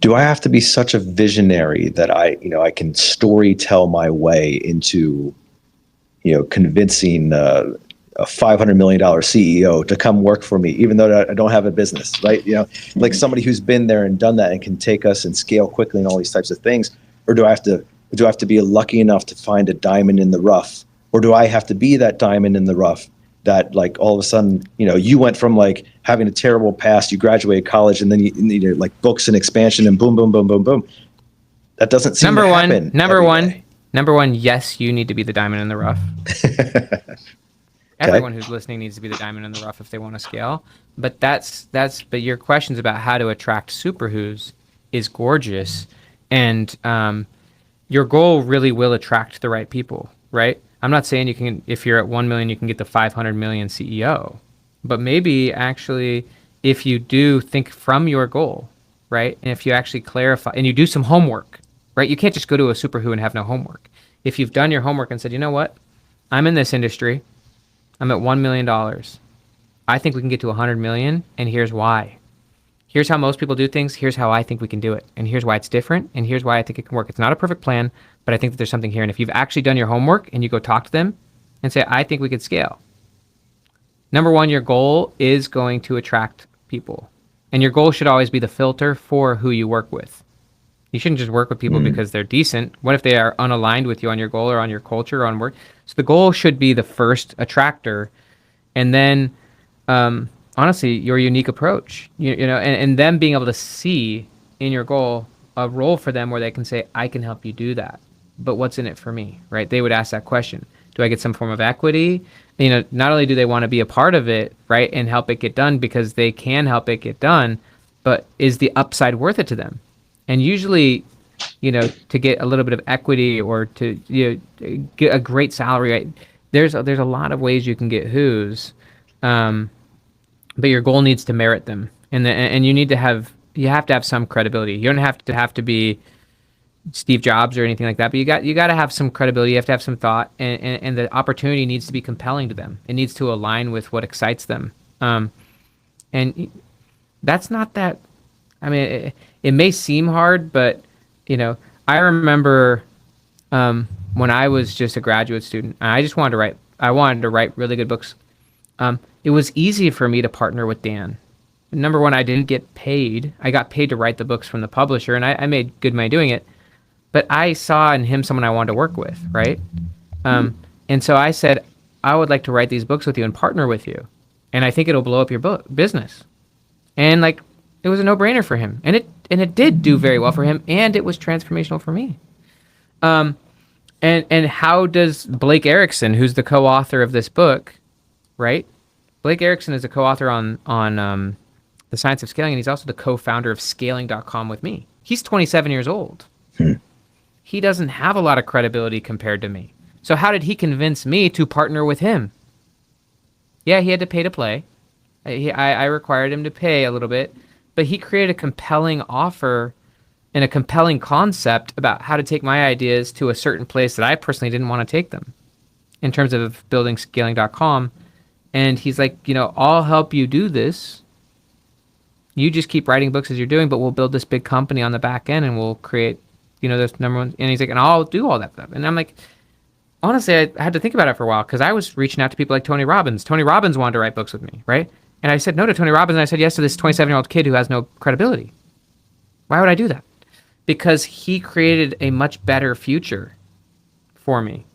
Do I have to be such a visionary that I can story tell my way into, convincing a $500 million CEO to come work for me, even though I don't have a business, right? Like somebody who's been there and done that and can take us and scale quickly and all these types of things. Or do I have to be lucky enough to find a diamond in the rough? Or do I have to be that diamond in the rough that, like, all of a sudden, you went from like having a terrible past, you graduated college, and then you need like books and expansion and boom, boom, boom, boom, boom. That doesn't seem to happen. Number one, yes, you need to be the diamond in the rough. Everyone who's listening needs to be the diamond in the rough if they want to scale. But but your questions about how to attract super who's is gorgeous, and your goal really will attract the right people, right? I'm not saying you can, if you're at 1 million, you can get the 500 million CEO, but maybe actually if you do think from your goal, right? And if you actually clarify and you do some homework, right? You can't just go to a super who and have no homework. If you've done your homework and said, you know what, I'm in this industry, I'm at $1 million. I think we can get to 100 million, and here's why. Here's how most people do things. Here's how I think we can do it. And here's why it's different. And here's why I think it can work. It's not a perfect plan, but I think that there's something here. And if you've actually done your homework and you go talk to them and say, I think we could scale. Number one, your goal is going to attract people. And your goal should always be the filter for who you work with. You shouldn't just work with people because they're decent. What if they are unaligned with you on your goal or on your culture or on work? So the goal should be the first attractor. And then, honestly, your unique approach, and them being able to see in your goal a role for them where they can say, I can help you do that, but what's in it for me, right? They would ask that question. Do I get some form of equity? Not only do they want to be a part of it, right, and help it get done because they can help it get done, but is the upside worth it to them? And usually, to get a little bit of equity or to get a great salary, right? There's a lot of ways you can get who's, but your goal needs to merit them, and you have to have some credibility. You don't have to be Steve Jobs or anything like that, but you got to have some credibility. You have to have some thought, and the opportunity needs to be compelling to them. It needs to align with what excites them, and that's not that. I mean, it may seem hard, but I remember when I was just a graduate student, I just wanted to write. I wanted to write really good books. It was easy for me to partner with Dan number one, I didn't get paid. I got paid to write the books from the publisher, and I made good money doing it. But I saw in him someone I wanted to work with, right? And so I said, I would like to write these books with you and partner with you, and I think it'll blow up your book business. And like, it was a no-brainer for him, and it did do very well for him, and it was transformational for me. And how does Blake Erickson, who's the co-author of this book, right? Blake Erickson is a co-author on The Science of Scaling, and he's also the co-founder of scaling.com with me. He's 27 years old. He doesn't have a lot of credibility compared to me. So how did he convince me to partner with him? Yeah, he had to pay to play. I required him to pay a little bit, but he created a compelling offer and a compelling concept about how to take my ideas to a certain place that I personally didn't want to take them in terms of building scaling.com. And he's like, I'll help you do this. You just keep writing books as you're doing, but we'll build this big company on the back end and we'll create, this number one. And he's like, and I'll do all that stuff. And I'm like, honestly, I had to think about it for a while because I was reaching out to people like Tony Robbins. Tony Robbins wanted to write books with me, right? And I said no to Tony Robbins, and I said yes to this 27-year-old kid who has no credibility. Why would I do that? Because he created a much better future for me.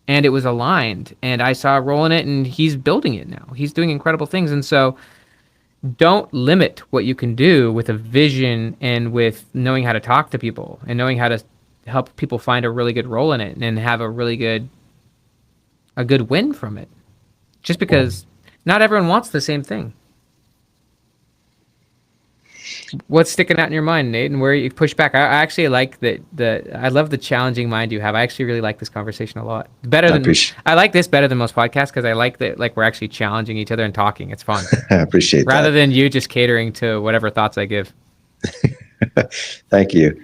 And it was aligned, and I saw a role in it, and he's building it now. He's doing incredible things. And so don't limit what you can do with a vision and with knowing how to talk to people and knowing how to help people find a really good role in it and have a good win from it. Just because not everyone wants the same thing. What's sticking out in your mind, Nate, and where you push back? I actually like I love the challenging mind you have. I actually really like this conversation a lot. I like this better than most podcasts because I like that we're actually challenging each other and talking. It's fun. I appreciate that. Rather than you just catering to whatever thoughts I give. Thank you.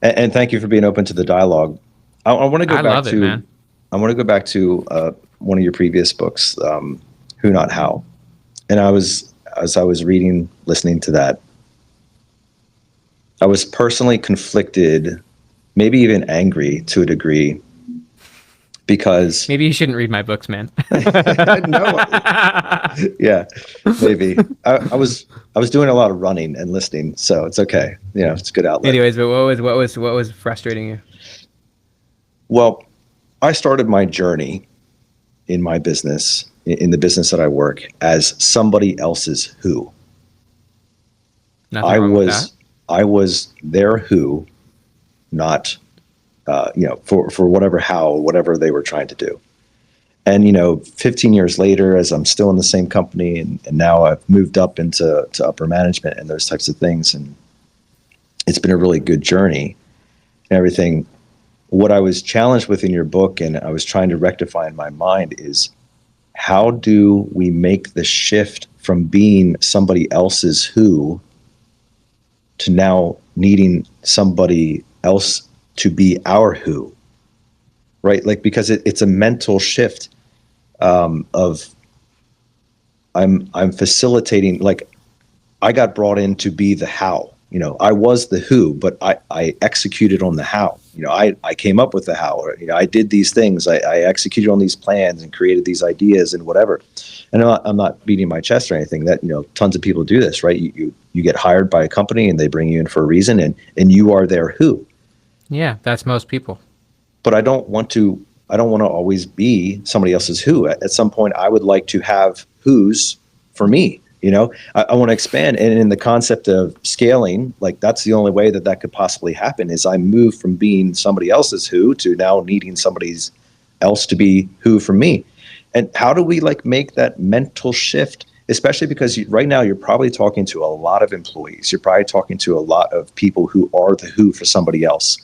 And thank you for being open to the dialogue. I want to go back to, man. I want to go back to one of your previous books, Who Not How. And as I was reading, listening to that, I was personally conflicted, maybe even angry to a degree, because maybe you shouldn't read my books, man. No, yeah, maybe I was doing a lot of running and listening, so it's okay. It's a good outlet. Anyways, but what was frustrating you? Well, I started my journey in my business, in the business that I work, as somebody else's who. Nothing wrong with that. I was their who, not, for whatever they were trying to do. And, 15 years later, as I'm still in the same company and now I've moved up into upper management and those types of things. And it's been a really good journey and everything. What I was challenged with in your book and I was trying to rectify in my mind is, how do we make the shift from being somebody else's who to now needing somebody else to be our who, right? Because it's a mental shift of I'm facilitating, I got brought in to be the how. I was the who, but I executed on the how. I came up with the how. I did these things. I executed on these plans and created these ideas and whatever. And I'm not beating my chest or anything. That tons of people do this, right? You get hired by a company and they bring you in for a reason, and you are their who. Yeah, that's most people. But I don't want to always be somebody else's who. At some point, I would like to have who's for me. I want to expand. And in the concept of scaling, that's the only way that could possibly happen is I move from being somebody else's who to now needing somebody else to be who for me. And how do we make that mental shift, especially because right now you're probably talking to a lot of employees. You're probably talking to a lot of people who are the who for somebody else.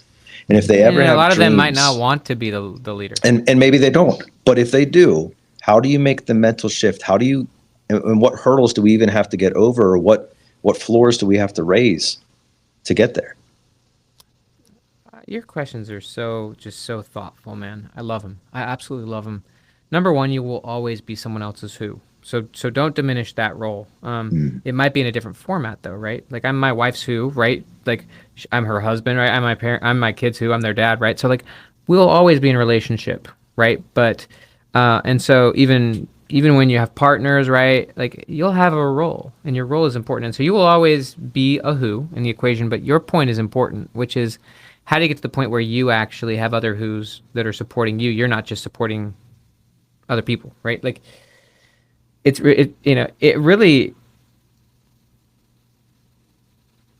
And if they ever have a lot dreams, of them might not want to be the leader. And maybe they don't. But if they do, how do you make the mental shift? How do you, and what hurdles do we even have to get over? Or what floors do we have to raise to get there? Your questions are so thoughtful, man. I love them. I absolutely love them. Number one, you will always be someone else's who. So don't diminish that role. It might be in a different format though, right? I'm my wife's who, right? I'm her husband, right? I'm my kids who, I'm their dad, right? So we'll always be in a relationship, right? But and so even even when you have partners, right? Like you'll have a role, and your role is important. And so you will always be a who in the equation, but your point is important, which is how do you get to the point where you actually have other who's that are supporting you? You're not just supporting other people, right? Like it really,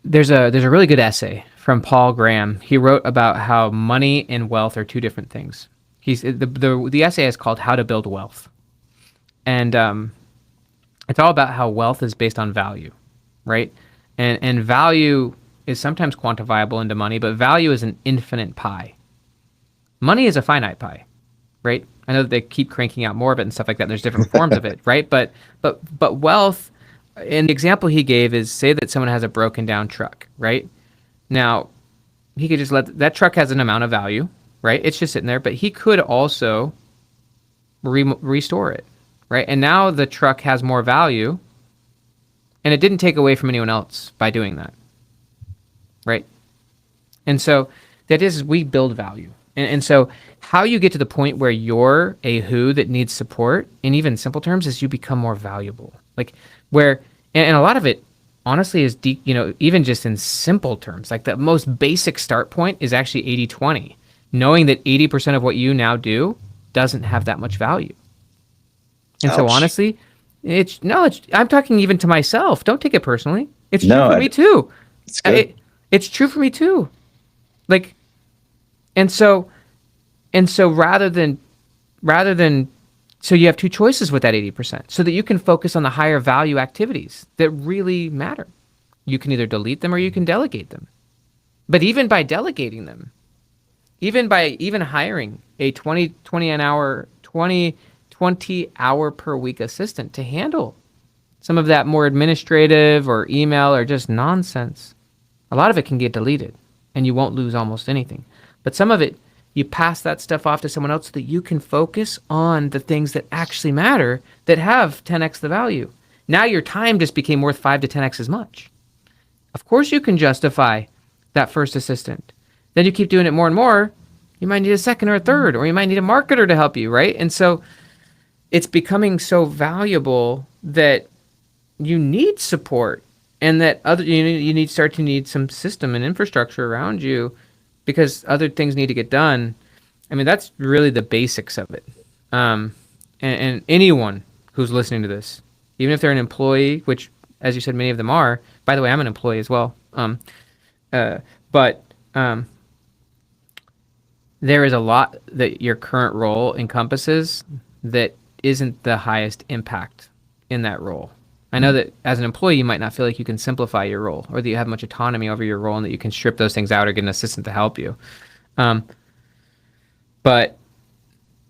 there's a really good essay from Paul Graham. He wrote about how money and wealth are two different things. The essay is called How to Build Wealth. And it's all about how wealth is based on value, right? And value is sometimes quantifiable into money, but value is an infinite pie. Money is a finite pie, right? I know that they keep cranking out more of it and stuff like that. And there's different forms of it, right? But wealth, and the example he gave is, say that someone has a broken down truck, right? Now, he could just let that truck has an amount of value, right? It's just sitting there, but he could also restore it, right? And now the truck has more value, and it didn't take away from anyone else by doing that, right? And so that is we build value. And so how you get to the point where you're a who that needs support, in even simple terms, is you become more valuable. Like where, and a lot of it, honestly, is deep, even just in simple terms, like the most basic start point is actually 80-20, knowing that 80% of what you now do doesn't have that much value. And so honestly, I'm talking even to myself. Don't take it personally. It's true for me too. It's good. It's true for me too. Like, and so rather than, so you have two choices with that 80%, so that you can focus on the higher value activities that really matter. You can either delete them or you can delegate them. But even by delegating them, even by hiring a 20 hour per week assistant to handle some of that more administrative or email or just nonsense, a lot of it can get deleted and you won't lose almost anything. But some of it, you pass that stuff off to someone else so that you can focus on the things that actually matter, that have 10x the value. Now your time just became worth 5 to 10x as much. Of course you can justify that first assistant. Then you keep doing it more and more, you might need a second or a third, or you might need a marketer to help you, right? And so it's becoming so valuable that you need support, and that you start to need some system and infrastructure around you, because other things need to get done. I mean, that's really the basics of it. And anyone who's listening to this, even if they're an employee, which, as you said, many of them are. By the way, I'm an employee as well. But there is a lot that your current role encompasses that isn't the highest impact in that role. I know that as an employee, you might not feel like you can simplify your role, or that you have much autonomy over your role and that you can strip those things out or get an assistant to help you. But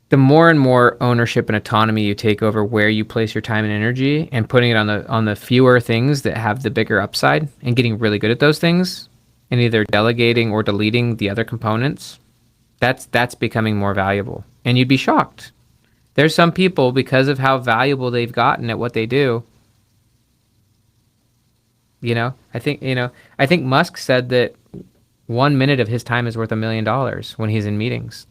the more and more ownership and autonomy you take over where you place your time and energy, and putting it on the fewer things that have the bigger upside, and getting really good at those things, and either delegating or deleting the other components, that's becoming more valuable. And you'd be shocked. There's some people, because of how valuable they've gotten at what they do, I think Musk said that 1 minute of his time is worth $1 million when he's in meetings.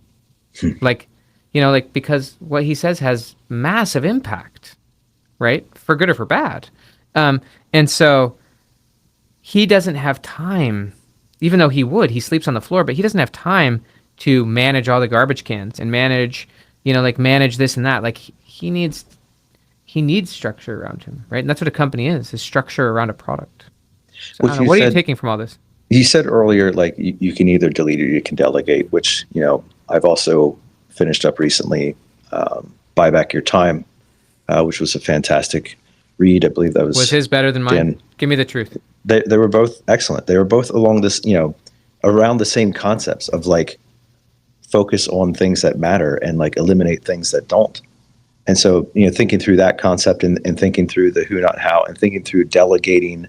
Because what he says has massive impact, right? For good or for bad. And so he doesn't have time, even though he sleeps on the floor, but he doesn't have time to manage all the garbage cans and manage this and that. Like he needs structure around him, right? And that's what a company is structure around a product. So, what are you taking from all this? You said earlier, like you can either delete or you can delegate, which, I've also finished up recently, Buy Back Your Time, which was a fantastic read. I believe that was his better than mine? Give me the truth. They were both excellent. They were both along this, around the same concepts of like focus on things that matter and like eliminate things that don't. And so, thinking through that concept and thinking through the who, not how, and thinking through delegating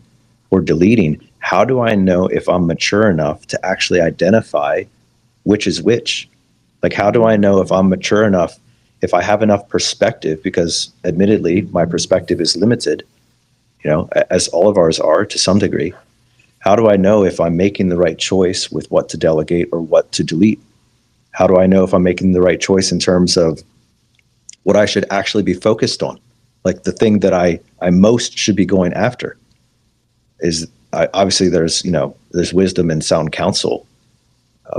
or deleting, how do I know if I'm mature enough to actually identify which is which? Like, how do I know if I'm mature enough, if I have enough perspective? Because admittedly, my perspective is limited, as all of ours are to some degree. How do I know if I'm making the right choice with what to delegate or what to delete? How do I know if I'm making the right choice in terms of what I should actually be focused on, like the thing that I most should be going after. Obviously there's wisdom and sound counsel,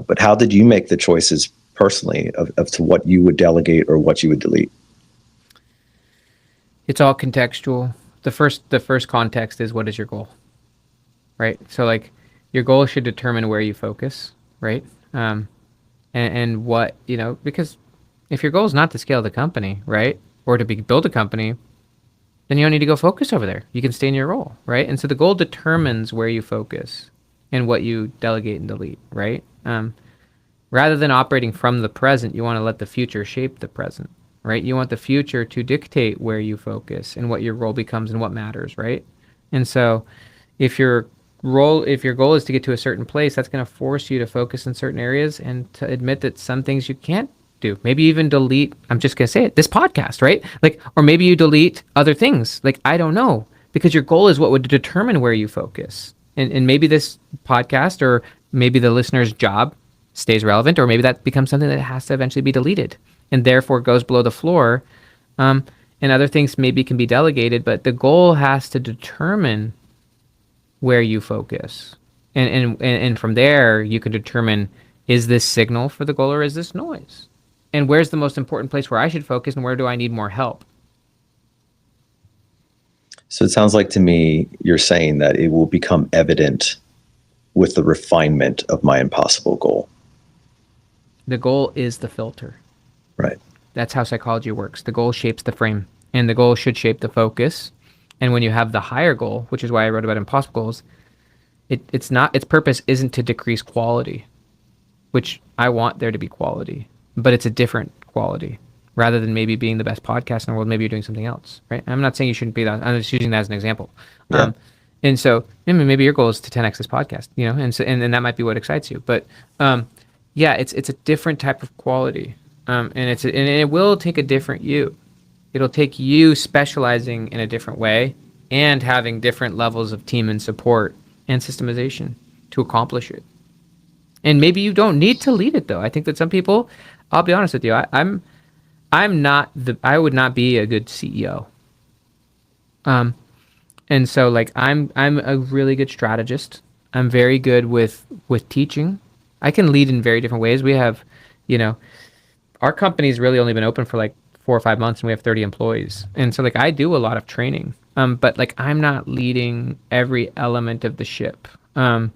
but how did you make the choices personally of to what you would delegate or what you would delete? It's all contextual. The first context is, what is your goal, right? So like your goal should determine where you focus, right? And what, because if your goal is not to scale the company, right, or to build a company, then you don't need to go focus over there. You can stay in your role, right? And so the goal determines where you focus and what you delegate and delete, right? Rather than operating from the present, you want to let the future shape the present, right? You want the future to dictate where you focus and what your role becomes and what matters, right? And so if your goal is to get to a certain place, that's going to force you to focus in certain areas and to admit that some things you can't do. Maybe even delete, I'm just going to say it, this podcast, right? Like, or maybe you delete other things. Like, I don't know, because your goal is what would determine where you focus. And maybe this podcast or maybe the listener's job stays relevant, or maybe that becomes something that has to eventually be deleted and therefore goes below the floor. And other things maybe can be delegated, but the goal has to determine where you focus. And from there, you can determine, is this signal for the goal or is this noise? And where's the most important place where I should focus and where do I need more help? So it sounds like to me, you're saying that it will become evident with the refinement of my impossible goal. The goal is the filter. Right. That's how psychology works. The goal shapes the frame, and the goal should shape the focus. And when you have the higher goal, which is why I wrote about impossible goals, its purpose isn't to decrease quality, which I want there to be quality, but it's a different quality. Rather than maybe being the best podcast in the world, maybe you're doing something else, right? I'm not saying you shouldn't be that. I'm just using that as an example. Yeah. And so maybe your goal is to 10x this podcast, and that might be what excites you. But yeah, it's a different type of quality, and it will take a different you. It'll take you specializing in a different way and having different levels of team and support and systemization to accomplish it. And maybe you don't need to lead it, though. I think that some people, I'll be honest with you, I would not be a good CEO. And so like I'm a really good strategist. I'm very good with teaching. I can lead in very different ways. We have, our company's really only been open for like 4 or 5 months and we have 30 employees. And so like I do a lot of training. But like I'm not leading every element of the ship. I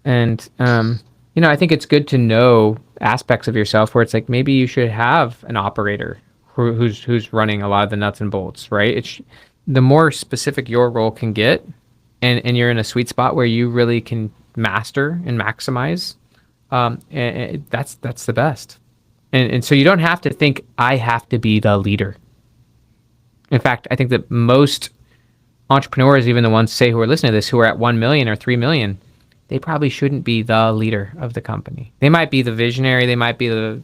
think it's good to know aspects of yourself where it's like maybe you should have an operator who's running a lot of the nuts and bolts, right? The more specific your role can get, and you're in a sweet spot where you really can master and maximize, and that's the best. And so you don't have to think I have to be the leader. In fact, I think that most entrepreneurs, even the ones say who are listening to this, who are at 1 million or 3 million, they probably shouldn't be the leader of the company. They might be the visionary, they might be the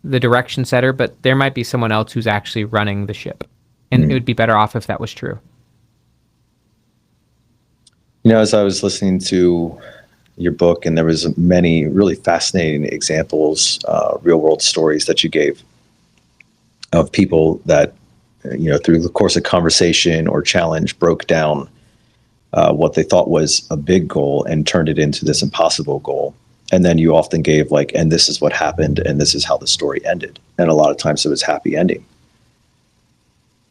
direction setter, but there might be someone else who's actually running the ship. And it would be better off if that was true. As I was listening to your book, and there was many really fascinating examples, real world stories that you gave of people that, through the course of conversation or challenge broke down what they thought was a big goal and turned it into this impossible goal. And then you often gave like, and this is what happened, and this is how the story ended. And a lot of times it was happy ending.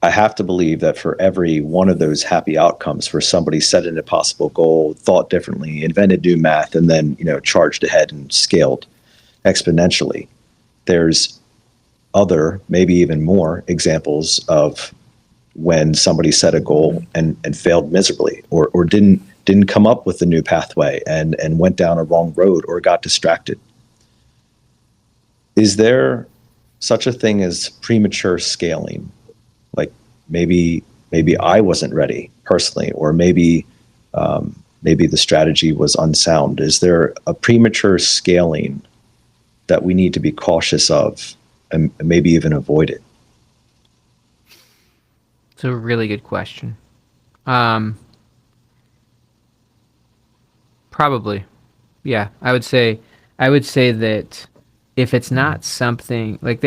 I have to believe that for every one of those happy outcomes, for somebody set an impossible goal, thought differently, invented new math, and then, charged ahead and scaled exponentially, there's other, maybe even more examples of when somebody set a goal and failed miserably, or didn't come up with a new pathway and went down a wrong road or got distracted. Is there such a thing as premature scaling? Like maybe I wasn't ready personally, or maybe the strategy was unsound. Is there a premature scaling that we need to be cautious of and maybe even avoid it? It's a really good question. Probably. Yeah, I would say that if it's not something like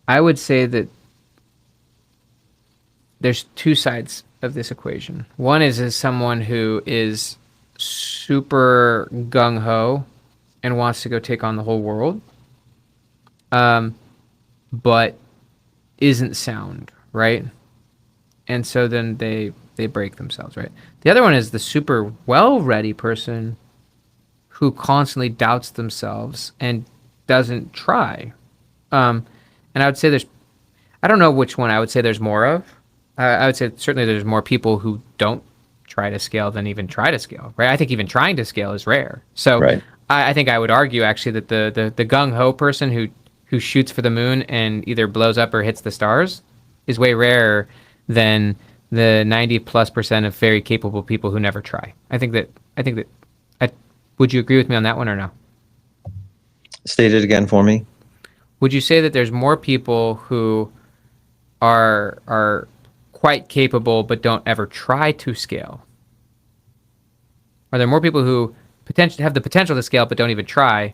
I would say that there's two sides of this equation. One is someone who is super gung ho and wants to go take on the whole world, but isn't sound, right? And so then they break themselves, right? The other one is the super well-ready person who constantly doubts themselves and doesn't try. And I would say I don't know which one I would say there's more of. I would say certainly there's more people who don't try to scale than even try to scale, right? I think even trying to scale is rare. So Right. I think I would argue actually that the gung ho person who shoots for the moon and either blows up or hits the stars is way rarer than the 90+% of very capable people who never try. I think that would you agree with me on that one or no? State it again for me. Would you say that there's more people who are quite capable but don't ever try to scale? Are there more people who have the potential to scale but don't even try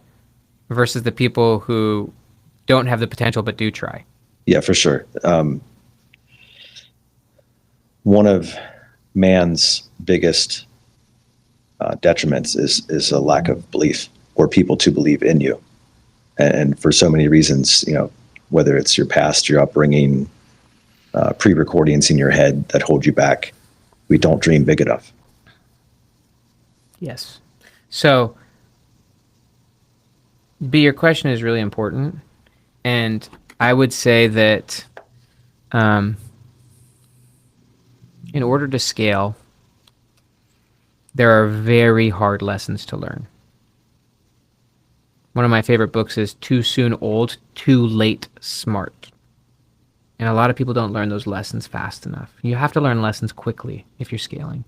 versus the people who don't have the potential but do try? Yeah, for sure. One of man's biggest detriments is a lack of belief or people to believe in you. And for so many reasons, whether it's your past, your upbringing, pre-recordings in your head that hold you back, we don't dream big enough. Yes. So, your question is really important. And I would say that in order to scale, there are very hard lessons to learn. One of my favorite books is Too Soon Old, Too Late Smart. And a lot of people don't learn those lessons fast enough. You have to learn lessons quickly if you're scaling.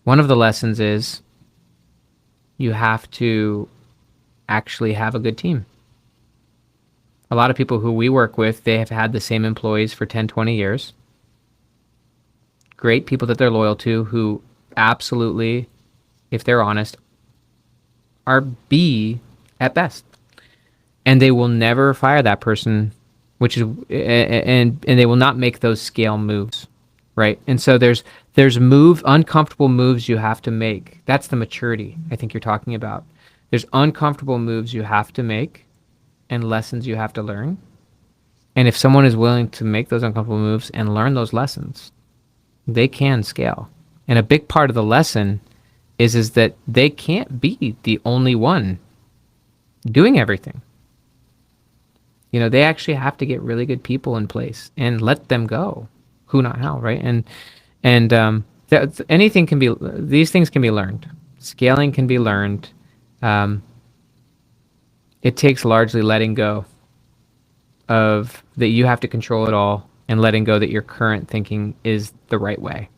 One of the lessons is you have to actually have a good team. A lot of people who we work with, they have had the same employees for 10, 20 years. Great people that they're loyal to who absolutely, if they're honest, are B at best. And they will never fire that person, and they will not make those scale moves, right? And so there's uncomfortable moves you have to make. That's the maturity I think you're talking about. There's uncomfortable moves you have to make and lessons you have to learn. And if someone is willing to make those uncomfortable moves and learn those lessons, they can scale. And a big part of the lesson is that they can't be the only one doing everything. They actually have to get really good people in place and let them go. Who, not how, right? And anything can be. These things can be learned. Scaling can be learned. It takes largely letting go of that you have to control it all and letting go that your current thinking is the right way.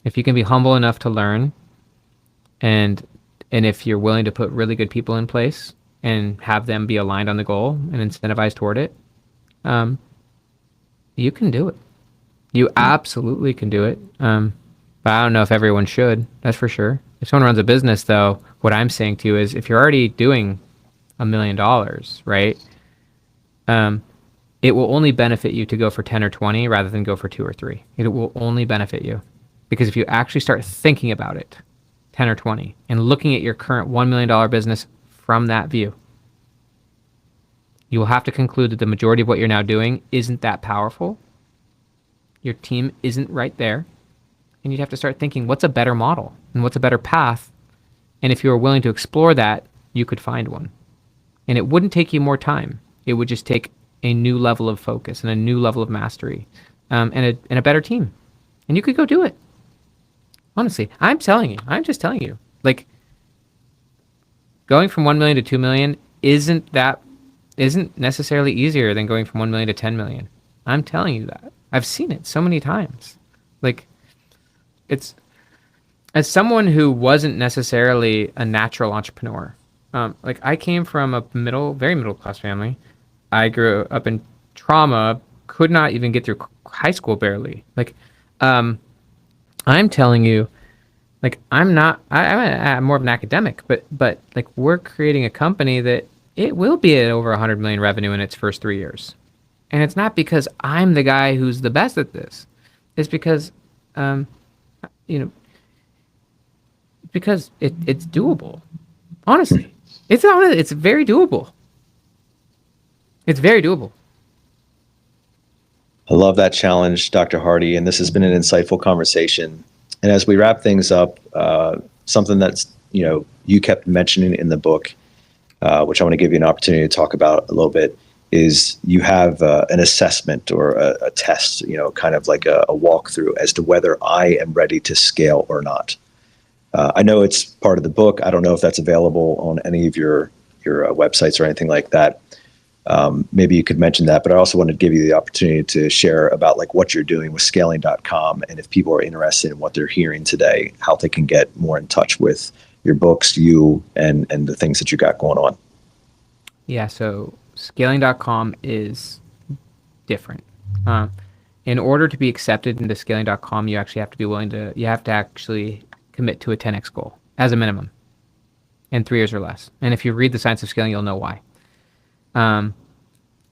If you can be humble enough to learn, and if you're willing to put really good people in place and have them be aligned on the goal and incentivized toward it, you can do it. You absolutely can do it. But I don't know if everyone should. That's for sure. If someone runs a business, though, what I'm saying to you is if you're already doing $1 million, right? It will only benefit you to go for 10 or 20 rather than go for 2 or 3. It will only benefit you. Because if you actually start thinking about it, 10 or 20, and looking at your current $1 million business from that view, you will have to conclude that the majority of what you're now doing isn't that powerful. Your team isn't right there. And you'd have to start thinking, what's a better model? And what's a better path? And if you were willing to explore that, you could find one. And it wouldn't take you more time. It would just take a new level of focus and a new level of mastery, and a better team. And you could go do it. Honestly, I'm just telling you, like, going from 1 million to 2 million isn't necessarily easier than going from 1 million to 10 million. I'm telling you that. I've seen it so many times. Like, it's, as someone who wasn't necessarily a natural entrepreneur, like, I came from a very middle class family. I grew up in trauma, could not even get through high school barely. Like, I'm telling you, like, I'm more of an academic, but like, we're creating a company that it will be at over 100 million revenue in its first 3 years. And it's not because I'm the guy who's the best at this. It's because, um, you know, because it's doable. Honestly, it's very doable. It's very doable. I love that challenge, Dr. Hardy, and this has been an insightful conversation. And as we wrap things up, something that's you kept mentioning in the book, which I want to give you an opportunity to talk about a little bit, is you have an assessment or a test, kind of like a walkthrough as to whether I am ready to scale or not. I know it's part of the book. I don't know if that's available on any of your websites or anything like that. Maybe you could mention that, but I also wanted to give you the opportunity to share about like what you're doing with scaling.com, and if people are interested in what they're hearing today, how they can get more in touch with your books, you, and the things that you got going on. Yeah, so scaling.com is different. In order to be accepted into scaling.com, you actually have to be you have to actually commit to a 10x goal as a minimum in 3 years or less. And if you read The Science of Scaling, you'll know why.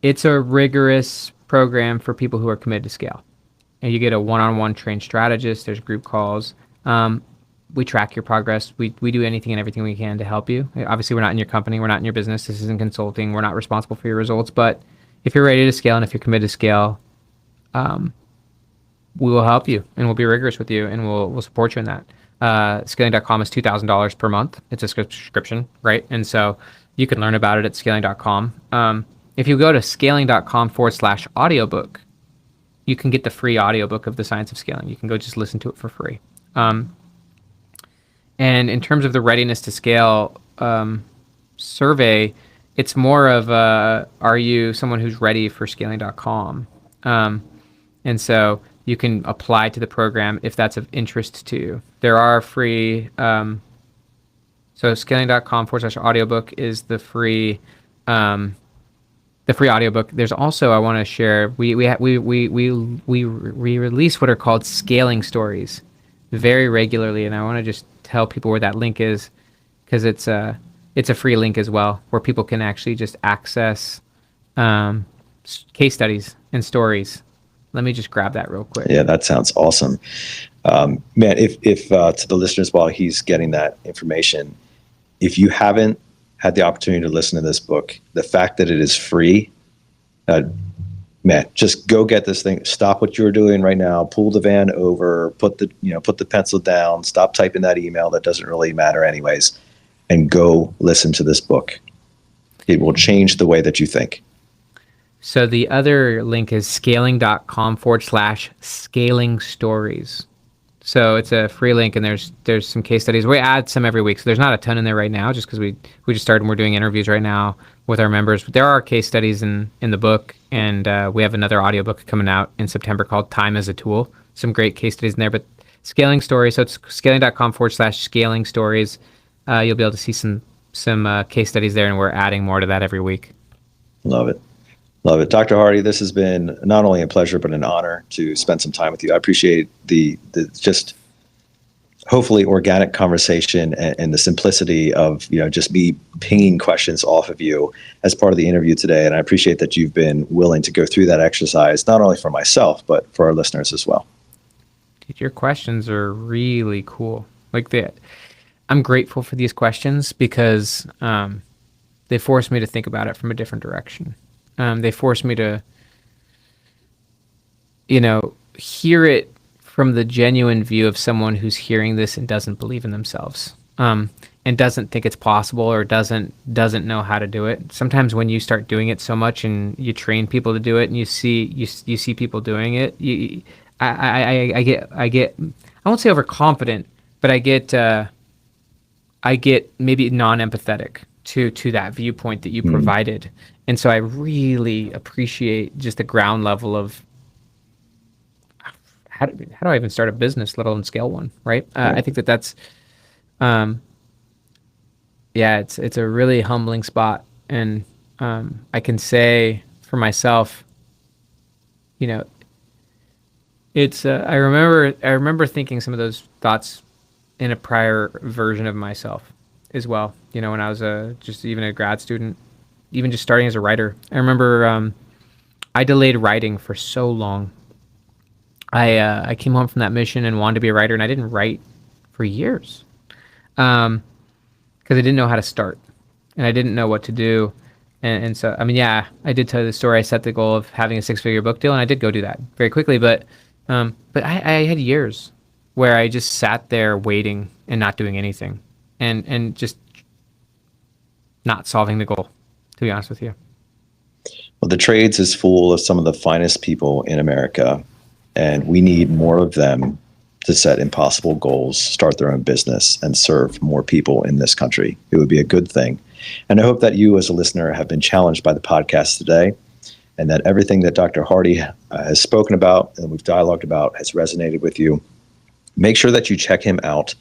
It's a rigorous program for people who are committed to scale. And you get a one-on-one trained strategist. There's group calls. We track your progress. We do anything and everything we can to help you. Obviously, we're not in your company. We're not in your business. This isn't consulting. We're not responsible for your results. But if you're ready to scale and if you're committed to scale, we will help you and we'll be rigorous with you and we'll support you in that. Scaling.com is $2,000 per month. It's a subscription, right? And so you can learn about it at scaling.com. If you go to scaling.com/audiobook, you can get the free audiobook of The Science of Scaling. You can go just listen to it for free. And in terms of the readiness to scale survey, it's more of are you someone who's ready for scaling.com? And so you can apply to the program if that's of interest to you. There are free, so scaling.com/audiobook is the free audiobook. There's also, I want to share, we release what are called scaling stories very regularly, and I want to just tell people where that link is because it's a free link as well, where people can actually just access case studies and stories. Let me just grab that real quick. Yeah, that sounds awesome. Man, if to the listeners while he's getting that information, if you haven't had the opportunity to listen to this book, the fact that it is free, man, just go get this thing. Stop what you're doing right now. Pull the van over. Put the pencil down. Stop typing that email that doesn't really matter anyways, and go listen to this book. It will change the way that you think. So the other link is scaling.com/scaling stories. So it's a free link, and there's some case studies. We add some every week, so there's not a ton in there right now, just because we just started and we're doing interviews right now with our members. But there are case studies in the book, and we have another audiobook coming out in September called Time as a Tool. Some great case studies in there, but scaling stories. So it's scaling.com/scaling stories. You'll be able to see some case studies there, and we're adding more to that every week. Love it. Love it. Dr. Hardy, this has been not only a pleasure, but an honor to spend some time with you. I appreciate the just hopefully organic conversation and the simplicity of, just me pinging questions off of you as part of the interview today. And I appreciate that you've been willing to go through that exercise, not only for myself, but for our listeners as well. Dude, your questions are really cool. I'm grateful for these questions because they force me to think about it from a different direction. They force me to, hear it from the genuine view of someone who's hearing this and doesn't believe in themselves, and doesn't think it's possible or doesn't know how to do it. Sometimes when you start doing it so much and you train people to do it and you see people doing it, I get I won't say overconfident, but I get maybe non-empathetic to that viewpoint that you provided. And so I really appreciate just the ground level of how do I even start a business, let alone scale one, right? I think that's, it's a really humbling spot. And I can say for myself, it's I remember thinking some of those thoughts in a prior version of myself as well. When I was just even a grad student. even just starting as a writer. I remember I delayed writing for so long. I came home from that mission and wanted to be a writer, and I didn't write for years because I didn't know how to start, and I didn't know what to do. And so, I mean, yeah, I did tell you the story. I set the goal of having a 6-figure book deal, and I did go do that very quickly. But I had years where I just sat there waiting and not doing anything, and just not solving the goal, to be honest with you. Well, the trades is full of some of the finest people in America, and we need more of them to set impossible goals, start their own business, and serve more people in this country. It would be a good thing. And I hope that you as a listener have been challenged by the podcast today, and that everything that Dr. Hardy has spoken about and we've dialogued about has resonated with you. Make sure that you check him out,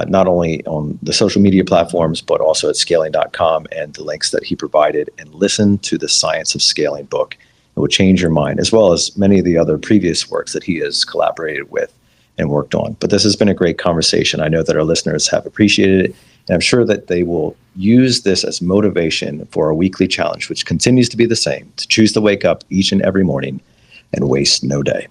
not only on the social media platforms, but also at scaling.com and the links that he provided, and listen to the Science of Scaling book. It will change your mind, as well as many of the other previous works that he has collaborated with and worked on. But this has been a great conversation. I know that our listeners have appreciated it, and I'm sure that they will use this as motivation for our weekly challenge, which continues to be the same: to choose to wake up each and every morning and waste no day.